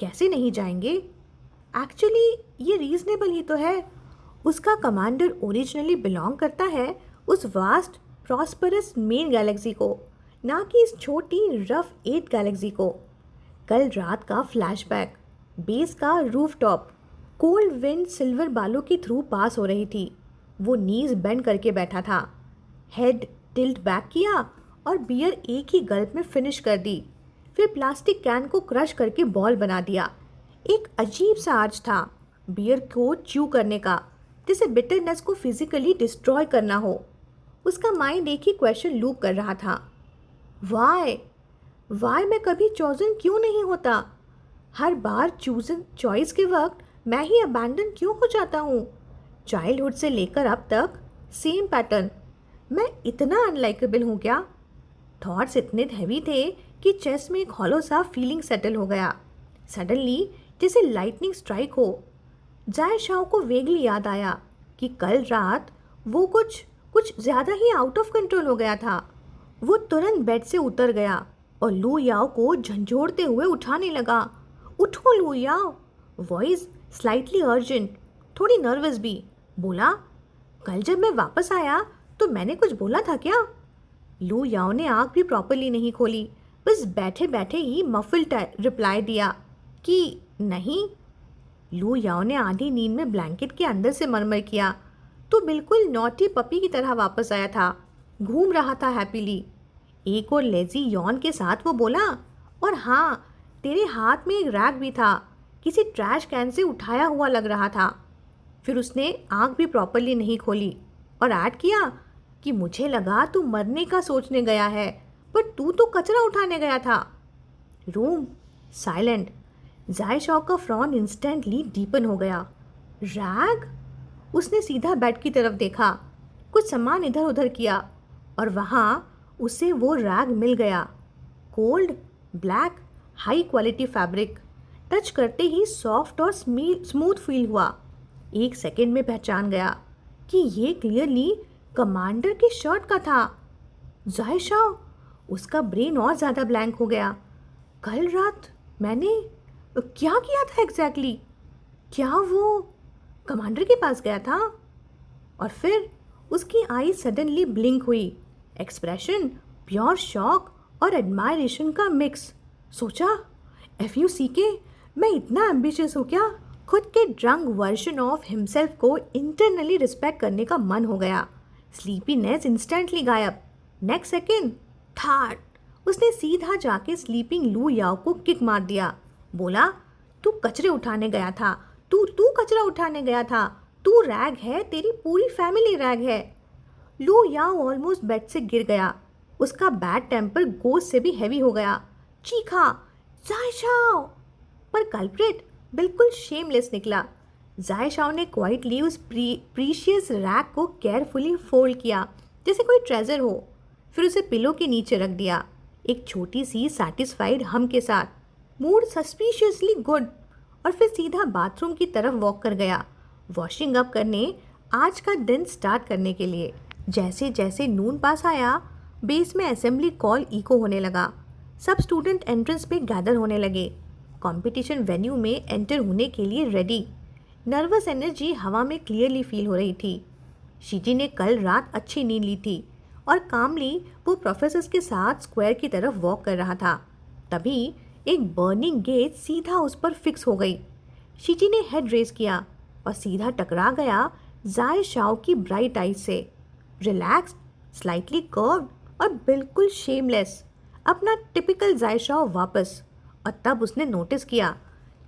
कैसे नहीं जाएंगे? एक्चुअली ये रीजनेबल ही तो है। उसका कमांडर ओरिजिनली बिलोंग करता है उस वास्ट प्रॉस्परस मेन गैलेक्सी को, ना कि इस छोटी रफ 8 गैलेक्सी को। कल रात का फ्लैशबैक, बेस का रूफटॉप, कोल्ड विंड सिल्वर बालों के थ्रू पास हो रही थी। वो नीज बेंड करके बैठा था, हेड टिल्ट बैक किया और बियर एक ही गल्प में फिनिश कर दी। फिर प्लास्टिक कैन को क्रश करके बॉल बना दिया। एक अजीब सा आर्ज था बियर को च्यू करने का, जैसे बिटरनेस को फिजिकली डिस्ट्रॉय करना हो। उसका माइंड एक ही क्वेश्चन लूप कर रहा था, वाई मैं कभी चॉइजन क्यों नहीं होता? हर बार चॉइस के वक्त मैं ही अबैंडन क्यों हो जाता हूँ? चाइल्डहुड से लेकर अब तक सेम पैटर्न। मैं इतना अनलाइकेबल हूँ क्या? थॉट्स इतने हैवी थे कि चेस्ट में एक हॉलो सा फीलिंग सेटल हो गया। सडनली जैसे लाइटनिंग स्ट्राइक हो। जायशाओ को वेगली याद आया कि कल रात वो कुछ ज़्यादा ही आउट ऑफ कंट्रोल हो गया था। वो तुरंत बेड से उतर गया और लू याओ को झंझोड़ते हुए उठाने लगा। उठो लू याओ। वॉइस स्लाइटली अर्जेंट, थोड़ी नर्वस भी। बोला, कल जब मैं वापस आया तो मैंने कुछ बोला था क्या? लू याओ ने आँख भी प्रॉपरली नहीं खोली, बस बैठे बैठे ही मफिल्ड रिप्लाई दिया कि नहीं। लू याओ ने आधी नींद में ब्लैंकेट के अंदर से मरमर किया, तो बिल्कुल नॉटी पपी की तरह वापस आया था, घूम रहा था हैप्पीली। एक और लेजी यॉन के साथ वो बोला, और हाँ, तेरे हाथ में एक रैग भी था, किसी ट्रैश कैन से उठाया हुआ लग रहा था। फिर उसने आँख भी प्रॉपरली नहीं खोली और ऐड किया कि मुझे लगा तू मरने का सोचने गया है, पर तू तो कचरा उठाने गया था। Room silent. जायशाओ का फ्रॉन इंस्टेंटली डीपन हो गया। रैग? उसने सीधा बेड की तरफ देखा, कुछ सामान इधर उधर किया और वहाँ उसे वो रैग मिल गया। Cold black high quality fabric. Touch करते ही सॉफ्ट और स्मूथ फील हुआ। एक सेकंड में पहचान गया कि ये क्लियरली कमांडर की शर्ट का था। जायशाओ, उसका ब्रेन और ज़्यादा ब्लैंक हो गया। कल रात मैंने क्या किया था एग्जैक्टली? क्या वो कमांडर के पास गया था? और फिर उसकी आई सडनली ब्लिंक हुई। एक्सप्रेशन प्योर शॉक और एडमायरेशन का मिक्स। सोचा, FUCK, मैं इतना एम्बिशियस हूँ क्या? खुद के ड्रंक वर्जन ऑफ हिमसेल्फ को इंटरनली रिस्पेक्ट करने का मन हो गया। स्लीपीनेस इंस्टेंटली गायब। नेक्स्ट सेकेंड थर्ड, उसने सीधा जाके स्लीपिंग लू याओ को किक मार दिया। बोला, तू कचरे उठाने गया था, तू कचरा उठाने गया था, तू रैग है, तेरी पूरी फैमिली रैग है। लू याओ ऑलमोस्ट बेड से गिर गया। उसका बैड टेम्पर गोश्त से भी हैवी हो गया। चीखा, जायशाओ! पर कल्प्रिट बिल्कुल शेमलेस निकला। जाय शाओ ने क्वाइटली उस प्रीशियस रैक को केयरफुली फोल्ड किया जैसे कोई ट्रेजर हो, फिर उसे पिलो के नीचे रख दिया, एक छोटी सी सैटिस्फाइड हम के साथ, मूड सस्पिशियसली गुड, और फिर सीधा बाथरूम की तरफ वॉक कर गया, वॉशिंग अप करने, आज का दिन स्टार्ट करने के लिए। जैसे जैसे नून पास आया, बेस में असेंबली कॉल इको होने लगा, सब स्टूडेंट एंट्रेंस पे गैदर होने लगे, कंपटीशन वेन्यू में एंटर होने के लिए रेडी। नर्वस एनर्जी हवा में क्लियरली फील हो रही थी। शीजी ने कल रात अच्छी नींद ली थी और कामली वो प्रोफेसर्स के साथ स्क्वायर की तरफ वॉक कर रहा था। तभी एक बर्निंग गेज सीधा उस पर फिक्स हो गई। शीजी ने हेड रेज किया और सीधा टकरा गया जाय शाओ की ब्राइट आइज से। रिलैक्स, स्लाइटली कर्व्ड और बिल्कुल शेमलेस, अपना टिपिकल जाय शाओ वापस। और तब उसने नोटिस किया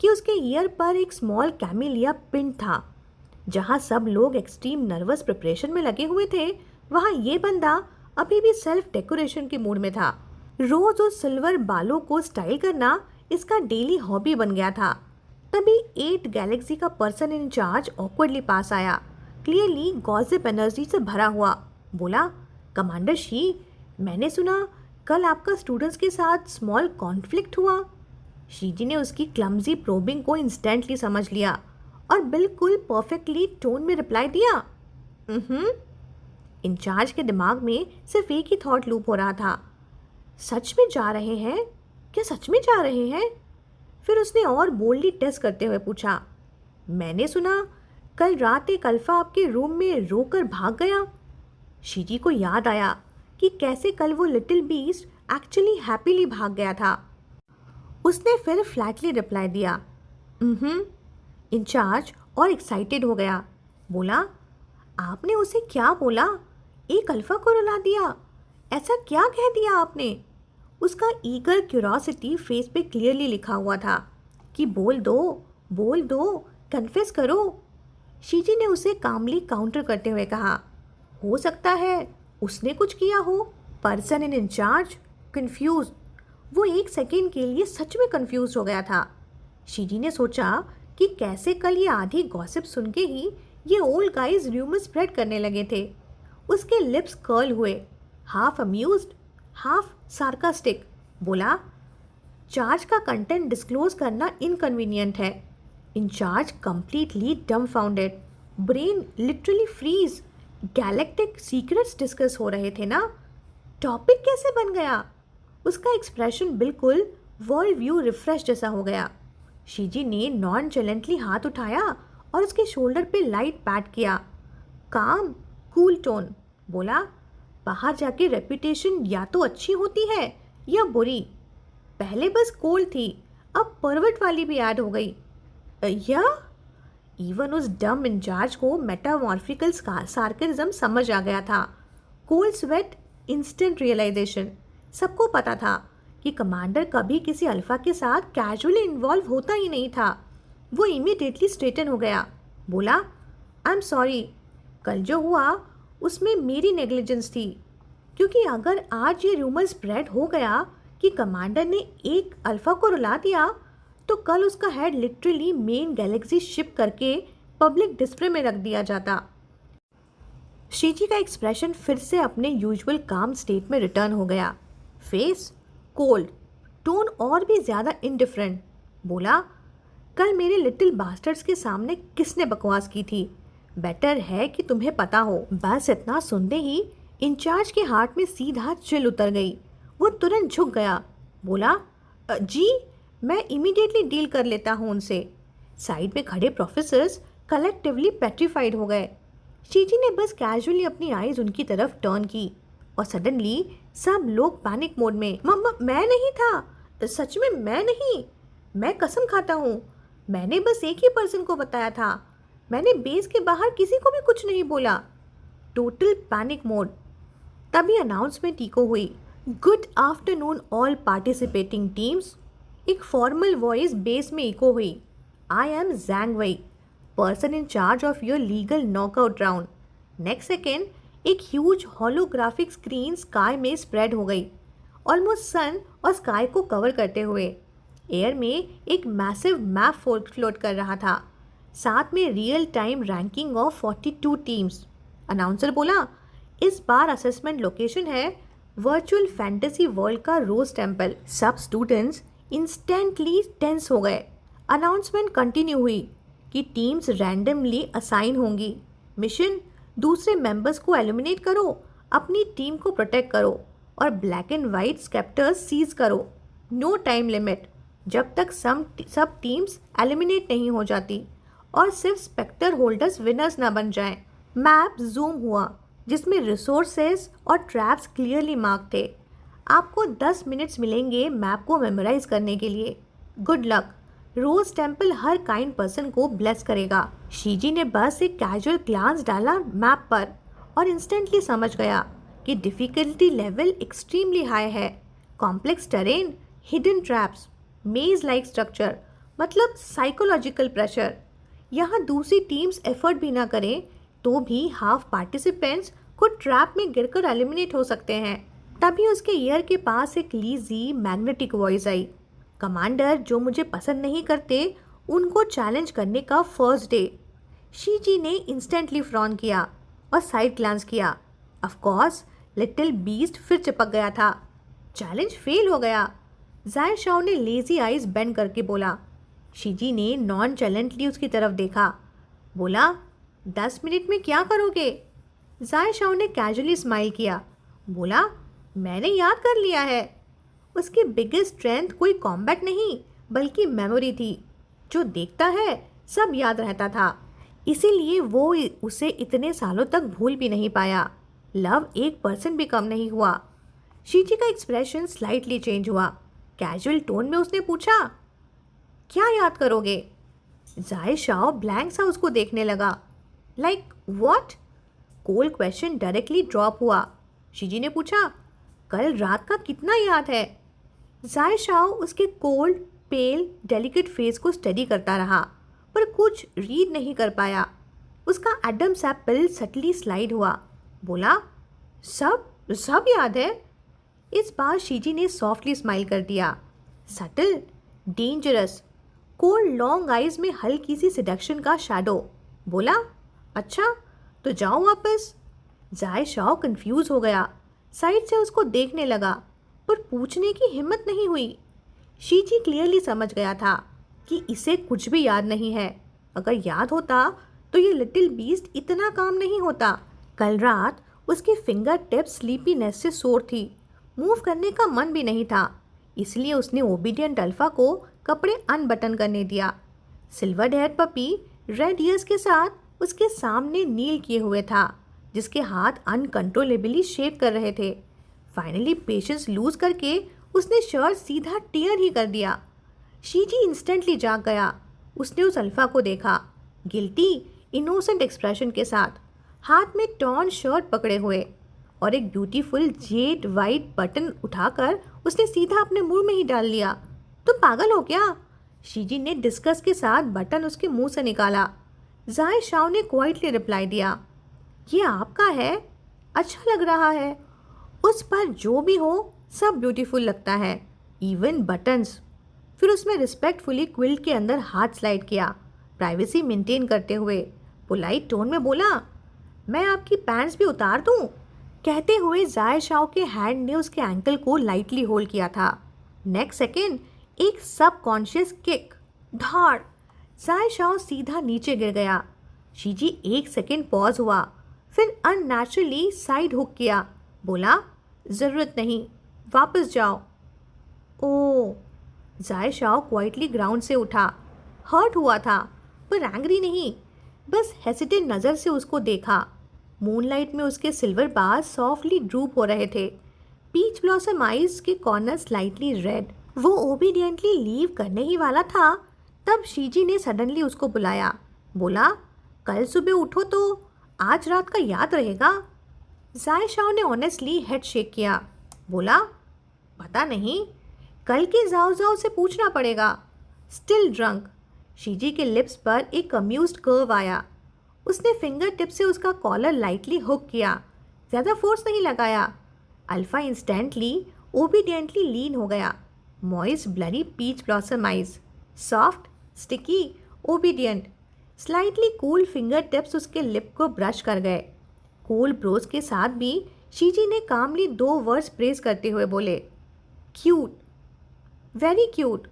कि उसके ईयर पर एक स्मॉल कैमिलिया पिन था। जहाँ सब लोग एक्सट्रीम नर्वस प्रिपरेशन में लगे हुए थे, वहाँ ये बंदा अभी भी सेल्फ डेकोरेशन के मूड में था। रोज उस सिल्वर बालों को स्टाइल करना इसका डेली हॉबी बन गया था। तभी 8 गैलेक्सी का पर्सन इन चार्ज ऑकवर्डली पास आया, क्लियरली गॉसिप एनर्जी से भरा हुआ। बोला, कमांडर शी, मैंने सुना कल आपका स्टूडेंट्स के साथ स्मॉल कॉन्फ्लिक्ट हुआ। शीजी ने उसकी क्लमजी प्रोबिंग को इंस्टेंटली समझ लिया और बिल्कुल परफेक्टली टोन में रिप्लाई दिया, इंचार्ज के दिमाग में सिर्फ एक ही थॉट लूप हो रहा था, सच में जा रहे हैं? क्या सच में जा रहे हैं? फिर उसने और बोल्डली टेस्ट करते हुए पूछा, मैंने सुना कल रात एक अल्फा आपके रूम में रोकर भाग गया। शीजी को याद आया कि कैसे कल वो लिटिल बीस्ट एक्चुअली हैप्पीली भाग गया था। उसने फिर फ्लैटली रिप्लाई दिया, इंचार्ज और एक्साइटेड हो गया। बोला, आपने उसे क्या बोला? एक अल्फा को रुला दिया? ऐसा क्या कह दिया आपने? उसका ईगर क्यूरोसिटी फेस पे क्लियरली लिखा हुआ था कि बोल दो, कन्फेस करो। शीजी ने उसे कामली काउंटर करते हुए कहा, हो सकता है उसने कुछ किया हो। पर्सन इन इंचार्ज कंफ्यूज, वो एक सेकेंड के लिए सच में कंफ्यूज हो गया था। शीजी ने सोचा कि कैसे कल ये आधी गॉसिप सुन के ही ये ओल्ड गाइज र्यूमर स्प्रेड करने लगे थे। उसके लिप्स कर्ल हुए, हाफ अम्यूज्ड, हाफ सार्कास्टिक। बोला, चार्ज का कंटेंट डिस्क्लोज करना इनकन्वीनियंट है। In charge completely dumbfounded, brain literally freeze. Galactic secrets discuss हो रहे थे ना, टॉपिक कैसे बन गया? उसका एक्सप्रेशन बिल्कुल वर्ल्ड व्यू रिफ्रेश जैसा हो गया। शीजी ने नॉनचैलेंटली हाथ उठाया और उसके शोल्डर पे लाइट पैट किया। काम, कूल टोन। बोला, बाहर जाके रेपुटेशन या तो अच्छी होती है या बुरी। पहले बस कोल थी, अब परवट वाली भी ऐड हो गई। या इवन उस डम इंचार्ज को मेटामॉर्फिकल सार्केज्म समझ आ गया था। Cold sweat, instant realisation. सबको पता था कि कमांडर कभी किसी अल्फा के साथ कैजुअली इन्वॉल्व होता ही नहीं था। वो इमीडिएटली स्ट्रेटन हो गया। बोला, आई एम सॉरी, कल जो हुआ उसमें मेरी नेग्लिजेंस थी। क्योंकि अगर आज ये रूमर स्प्रेड हो गया कि कमांडर ने एक अल्फा को रुला दिया, तो कल उसका head literally main Galaxy ship करके पब्लिक डिस्प्ले में रख दिया जाता। शीजी का एक्सप्रेशन फिर से अपने यूजुअल काम स्टेट में रिटर्न हो गया। फेस कोल्ड, टोन और भी ज़्यादा इनडिफरेंट। बोला, कल मेरे लिटिल बास्टर्ड्स के सामने किसने बकवास की थी? बेटर है कि तुम्हें पता हो। बस इतना सुनते ही इंचार्ज के हार्ट में सीधा चिल उतर गई। वो तुरंत झुक गया। बोला, जी मैं इमीडिएटली डील कर लेता हूँ उनसे। साइड में खड़े प्रोफेसर्स कलेक्टिवली पेट्रीफाइड हो गए। शीजी ने बस कैजुअली अपनी आईज उनकी तरफ टर्न की और सडनली सब लोग पैनिक मोड में, मम्मा मैं नहीं था, सच में मैं नहीं, मैं कसम खाता हूँ, मैंने बस एक ही पर्सन को बताया था, मैंने बेस के बाहर किसी को भी कुछ नहीं बोला। Total panic mode. तभी अनाउंसमेंट इको हुई, good afternoon all participating teams. एक फॉर्मल वॉइस बेस में इको हुई, आई एम जैंग वई, person in charge of your legal knockout round. Next second एक ह्यूज होलोग्राफिक स्क्रीन स्काई में स्प्रेड हो गई, ऑलमोस्ट सन और स्काई को कवर करते हुए। एयर में एक मैसिव मैप फ्लोट कर रहा था। साथ में real time ranking of 42 teams. Announcer बोला, इस बार असेसमेंट लोकेशन है वर्चुअल फैंटेसी वर्ल्ड का रोज टेम्पल। सब स्टूडेंट्स इंस्टेंटली टेंस हो गए। अनाउंसमेंट कंटिन्यू हुई कि टीम्स रैंडमली असाइन होंगी। मिशन, दूसरे मेंबर्स को एलिमिनेट करो, अपनी टीम को प्रोटेक्ट करो और ब्लैक एंड वाइट स्केप्टर्स सीज करो। नो टाइम लिमिट, जब तक सब टीम्स एलिमिनेट नहीं हो जाती और सिर्फ स्पेक्टर होल्डर्स विनर्स ना बन जाएं। मैप जूम हुआ जिसमें रिसोर्सेज और ट्रैप्स क्लियरली मार्क थे। आपको 10 मिनट्स मिलेंगे मैप को मेमोराइज करने के लिए। Good luck. रोज टेम्पल हर काइंड पर्सन को ब्लेस करेगा। शीजी ने बस एक कैजुअल ग्लांस डाला मैप पर और इंस्टेंटली समझ गया कि डिफ़िकल्टी लेवल एक्सट्रीमली हाई है। कॉम्प्लेक्स टेरेन, हिडन ट्रैप्स, मेज लाइक स्ट्रक्चर, मतलब साइकोलॉजिकल प्रेशर। यहाँ दूसरी टीम्स एफर्ट भी ना करें तो भी हाफ पार्टिसिपेंट्स खुद ट्रैप में गिरकर एलिमिनेट हो सकते हैं। तभी उसके ईयर के पास एक लीजी मैग्नेटिक वॉइस आई, कमांडर, जो मुझे पसंद नहीं करते उनको चैलेंज करने का फर्स्ट डे। शीजी ने इंस्टेंटली फ्रॉन किया और साइड ग्लांस किया। ऑफ कोर्स लिटिल बीस्ट फिर चिपक गया था। चैलेंज फेल हो गया। जाय शाओ ने लेजी आइज बेंड करके बोला। शीजी ने नॉन चैलेंटली उसकी तरफ देखा। बोला, 10 मिनट में क्या करोगे? जाय शाओ ने कैजुअली स्माइल किया। बोला, मैंने याद कर लिया है। उसकी बिगेस्ट स्ट्रेंथ कोई कॉम्बैट नहीं बल्कि मेमोरी थी। जो देखता है सब याद रहता था, इसीलिए वो उसे इतने सालों तक भूल भी नहीं पाया। लव 1% भी कम नहीं हुआ। शीजी का एक्सप्रेशन स्लाइटली चेंज हुआ। कैजुअल टोन में उसने पूछा, क्या याद करोगे? जाय शाओ ब्लैंक सा उसको देखने लगा। Like what? Cold question directly drop हुआ। शीजी ने पूछा, कल रात का कितना याद है? जाय शाओ उसके कोल्ड, पेल, डेलिकेट फेस को स्टडी करता रहा पर कुछ रीड नहीं कर पाया। उसका एडम्स एप्पल सटली स्लाइड हुआ। बोला, सब याद है। इस बार शीजी ने सॉफ्टली स्माइल कर दिया। Subtle, dangerous, cold long eyes में हल्की सी सिडक्शन का शैडो। बोला, अच्छा तो जाओ वापस। जाय शाओ कंफ्यूज हो गया। साइड से उसको देखने लगा पर पूछने की हिम्मत नहीं हुई। शीजी क्लियरली समझ गया था कि इसे कुछ भी याद नहीं है। अगर याद होता तो ये लिटिल बीस्ट इतना काम नहीं होता। कल रात उसकी फिंगर टिप्स स्लीपीनेस से सोर थी। मूव करने का मन भी नहीं था, इसलिए उसने ओबीडियंट अल्फा को कपड़े अनबटन करने दिया। Silver hair puppy red ears के साथ उसके सामने नील किए हुए था, जिसके हाथ अनकंट्रोलेबली शेक कर रहे थे। फाइनली पेशेंस लूज करके उसने शर्ट सीधा टियर ही कर दिया। शीजी इंस्टेंटली जाग गया। उसने उस अल्फा को देखा, गिल्टी इनोसेंट एक्सप्रेशन के साथ, हाथ में टॉर्न शर्ट पकड़े हुए और एक ब्यूटीफुल जेड वाइट बटन उठाकर उसने सीधा अपने मुंह में ही डाल लिया। तुम पागल हो क्या? शीजी ने डिस्कस के साथ बटन उसके मुंह से निकाला। जाय शाओ ने क्वाइटली रिप्लाई दिया, ये आपका है, अच्छा लग रहा है। उस पर जो भी हो सब ब्यूटीफुल लगता है, इवन बटन्स। फिर उसने रिस्पेक्टफुली क्विल्ट के अंदर हाथ स्लाइड किया, प्राइवेसी मेंटेन करते हुए। पोलाइट टोन में बोला, मैं आपकी पैंट्स भी उतार दूं? कहते हुए जाय शाओ के हैंड ने उसके एंकल को लाइटली होल्ड किया था। नेक्स्ट सेकेंड एक सबकॉन्शियस किक, धाड़, जाय शाओ सीधा नीचे गिर गया। शीजी 1 सेकेंड पॉज हुआ, फिर अननेचुरली साइड हुक किया। बोला, ज़रूरत नहीं, वापस जाओ। ओ, जाय शाओ क्वाइटली ग्राउंड से उठा। हर्ट हुआ था पर एंग्री नहीं, बस हेसिटेंट नज़र से उसको देखा। मूनलाइट में उसके सिल्वर बार सॉफ्टली ड्रूप हो रहे थे। पीच ब्लॉसम आइज के कॉर्नर स्लाइटली रेड। वो ओबीडियंटली लीव करने ही वाला था, तब शीजी ने सडनली उसको बुलाया। बोला, कल सुबह उठो तो आज रात का याद रहेगा। जाय शाओ ने ऑनेस्टली हेड शेक किया। बोला, पता नहीं, कल के जाओ जाओ से पूछना पड़ेगा। Still drunk. शीजी के लिप्स पर एक अम्यूज्ड कर्व आया। उसने फिंगर टिप से उसका कॉलर लाइटली हुक किया, ज़्यादा फोर्स नहीं लगाया। अल्फा इंस्टेंटली ओबीडियंटली लीन हो गया। Moist blurry peach blossom eyes, soft, sticky, obedient. Slightly cool finger tips उसके लिप को ब्रश कर गए। कूल ब्रोज के साथ भी शीजी ने कामली 2 वर्ड्स प्रेस करते हुए बोले, क्यूट, वेरी क्यूट।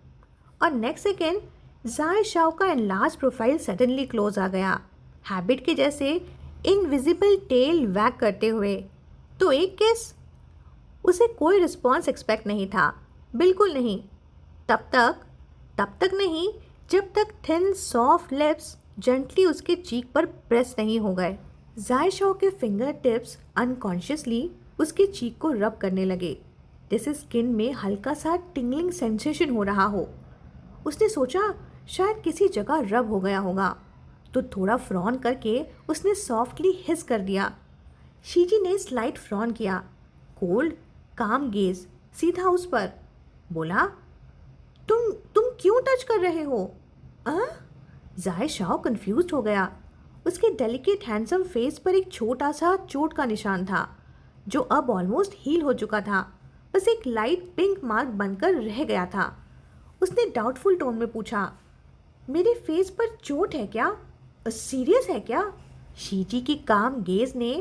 और नेक्स्ट सेकेंड जाय शाओ का एनलार्ज प्रोफाइल सडनली क्लोज आ गया, हैबिट के जैसे इनविजिबल टेल वैग करते हुए। तो एक किस? उसे कोई रिस्पॉन्स एक्सपेक्ट नहीं था, बिल्कुल नहीं। तब तक नहीं जब तक थिन सॉफ्ट लिप्स जेंटली उसके चीक पर प्रेस नहीं हो गए। जाय शाओ के फिंगर टिप्स अनकॉन्शियसली उसके चीक को रब करने लगे, जैसे स्किन में हल्का सा टिंगलिंग सेंसेशन हो रहा हो। उसने सोचा शायद किसी जगह रब हो गया होगा, तो थोड़ा फ्रॉन करके उसने सॉफ्टली हिस कर दिया। शीजी ने स्लाइट फ्रॉन किया, कोल्ड काम गेज सीधा उस पर। बोला, तुम क्यों टच कर रहे हो? जाय शाओ कंफ्यूज हो गया। उसके डेलिकेट हैंडसम फेस पर एक छोटा सा चोट का निशान था, जो अब ऑलमोस्ट हील हो चुका था, बस एक लाइट पिंक मार्क बनकर रह गया था। उसने डाउटफुल टोन में पूछा, मेरे फेस पर चोट है क्या? सीरियस है क्या? शीजी की काम गेज ने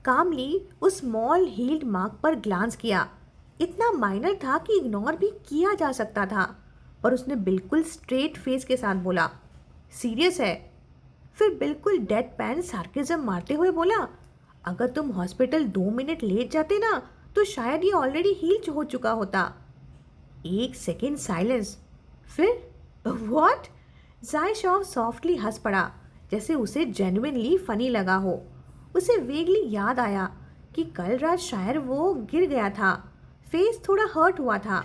कामली उस स्मॉल हील्ड मार्क पर ग्लांस किया। इतना माइनर था कि इग्नोर भी किया जा सकता था, और उसने बिल्कुल स्ट्रेट फेस के साथ बोला, सीरियस है। फिर बिल्कुल डेड पैन सार्केज्म मारते हुए बोला, अगर तुम हॉस्पिटल 2 मिनट लेट जाते ना तो शायद ये ऑलरेडी हील हो चुका होता। 1 सेकेंड साइलेंस, फिर व्हाट? जाय शाओ सॉफ्टली हंस पड़ा, जैसे उसे जेन्युइनली फनी लगा हो। उसे वेगली याद आया कि कल रात शायद वो गिर गया था, फेस थोड़ा हर्ट हुआ था,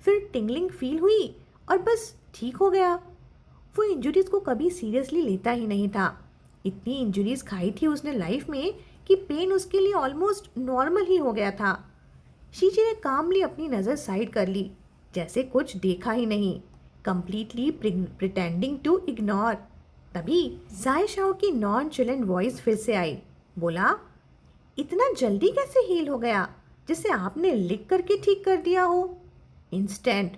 फिर टिंगलिंग फील हुई और बस ठीक हो गया। वो इंजरीज को कभी सीरियसली लेता ही नहीं था। इतनी इंजरीज खाई थी उसने लाइफ में कि पेन उसके लिए ऑलमोस्ट नॉर्मल ही हो गया था। शीजी ने कामली अपनी नज़र साइड कर ली, जैसे कुछ देखा ही नहीं, कंप्लीटली प्रिटेंडिंग टू इग्नोर। तभी जाय शाओ की नॉन चिलेंट वॉइस फिर से आई। बोला, इतना जल्दी कैसे हील हो गया, जिसे आपने लिख करके ठीक कर दिया हो? इंस्टेंट।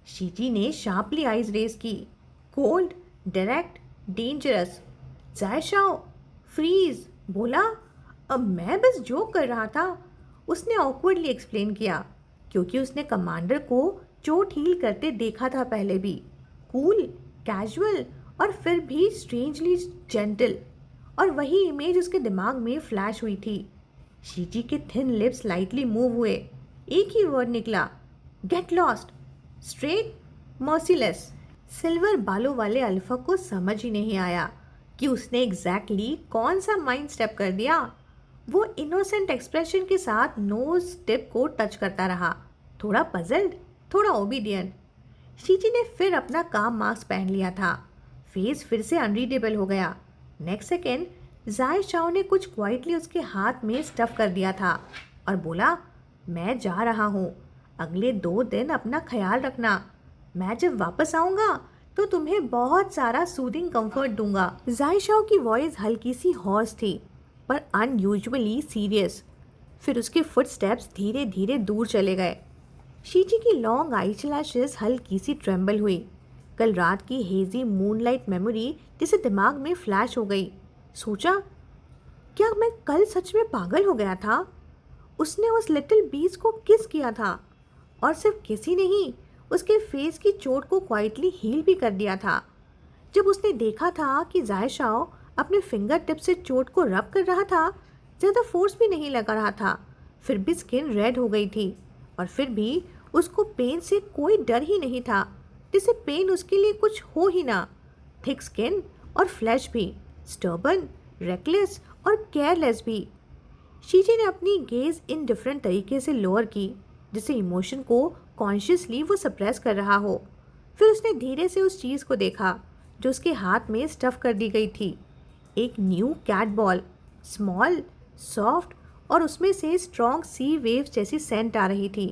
शीजी ने शार्पली आइज रेज की, कोल्ड, डायरेक्ट, डेंजरस। जाय शाओ फ्रीज। बोला, अब मैं बस जोक कर रहा था। उसने ऑकवर्डली एक्सप्लेन किया, क्योंकि उसने कमांडर को चोट हील करते देखा था पहले भी। कूल, कैजुअल और फिर भी स्ट्रेंजली जेंटल, और वही इमेज उसके दिमाग में फ्लैश हुई थी। शीजी के थिन लिप्स स्लाइटली मूव हुए, एक ही वर्ड निकला, get lost, straight, merciless. Silver बालों वाले अल्फा को समझ ही नहीं आया कि उसने एग्जैक्टली कौन सा माइंड स्टेप कर दिया। वो इनोसेंट एक्सप्रेशन के साथ नोज टिप को टच करता रहा, थोड़ा पजल्ड, थोड़ा ओबीडियंट। शीजी ने फिर अपना काम मास्क पहन लिया था, फेस फिर से अनरीडेबल हो गया। नेक्स्ट सेकेंड जाय शाओ ने कुछ क्वाइटली उसके हाथ में स्टफ कर दिया था और बोला, मैं जा रहा हूँ, अगले 2 दिन अपना ख्याल रखना। मैं जब वापस आऊँगा तो तुम्हें बहुत सारा सूदिंग कंफर्ट दूंगा। जाय शाओ की वॉइस हल्की सी हॉर्स थी, पर अनयूजुअली सीरियस। फिर उसके फुटस्टेप्स धीरे धीरे दूर चले गए। शीजी की लॉन्ग आईलैशेस हल्की सी ट्रेम्बल हुई। कल रात की हेजी मूनलाइट मेमोरी जिसे दिमाग में फ्लैश हो गई। सोचा, क्या मैं कल सच में पागल हो गया था? उसने उस लिटिल बीस को किस किया था, और सिर्फ किसी नहीं, उसके फेस की चोट को क्वाइटली हील भी कर दिया था। जब उसने देखा था कि जाय शाओ अपने फिंगर टिप से चोट को रब कर रहा था, ज़्यादा फोर्स भी नहीं लगा रहा था, फिर भी स्किन रेड हो गई थी, और फिर भी उसको पेन से कोई डर ही नहीं था, जिसे पेन उसके लिए कुछ हो ही ना। थिक स्किन और फ्लैश भी, स्टर्बन, रेकलेस और केयरलेस भी। शीजी ने अपनी गेज इन डिफरेंट तरीके से लोअर की, जिसे इमोशन को कॉन्शियसली वो सप्रेस कर रहा हो। फिर उसने धीरे से उस चीज़ को देखा जो उसके हाथ में स्टफ कर दी गई थी। एक new cat ball, small, soft, और उसमें से स्ट्रॉन्ग सी वेव्स जैसी सेंट आ रही थी।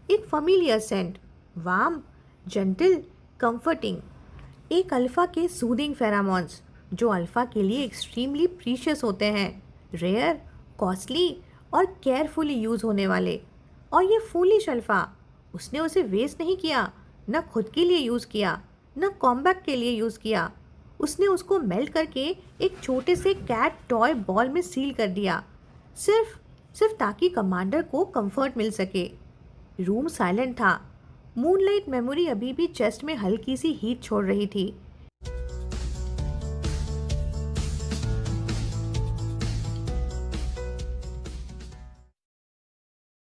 एक familiar scent, warm, gentle, comforting. एक अल्फ़ा के सूदिंग फेरामॉन्स, जो अल्फ़ा के लिए एक्सट्रीमली प्रीशियस होते हैं, रेयर, कॉस्टली और केयरफुली यूज़ होने वाले। और ये फूलिश अल्फ़ा, उसने उसे वेस्ट नहीं किया, न खुद के लिए यूज़ किया, न कॉम्बैक के लिए यूज़ किया। उसने उसको मेल्ट करके एक छोटे से कैट टॉय बॉल में सील कर दिया, सिर्फ सिर्फ ताकि कमांडर को कंफर्ट मिल सके। रूम साइलेंट था। मूनलाइट मेमोरी अभी भी चेस्ट में हल्की सी हीट छोड़ रही थी।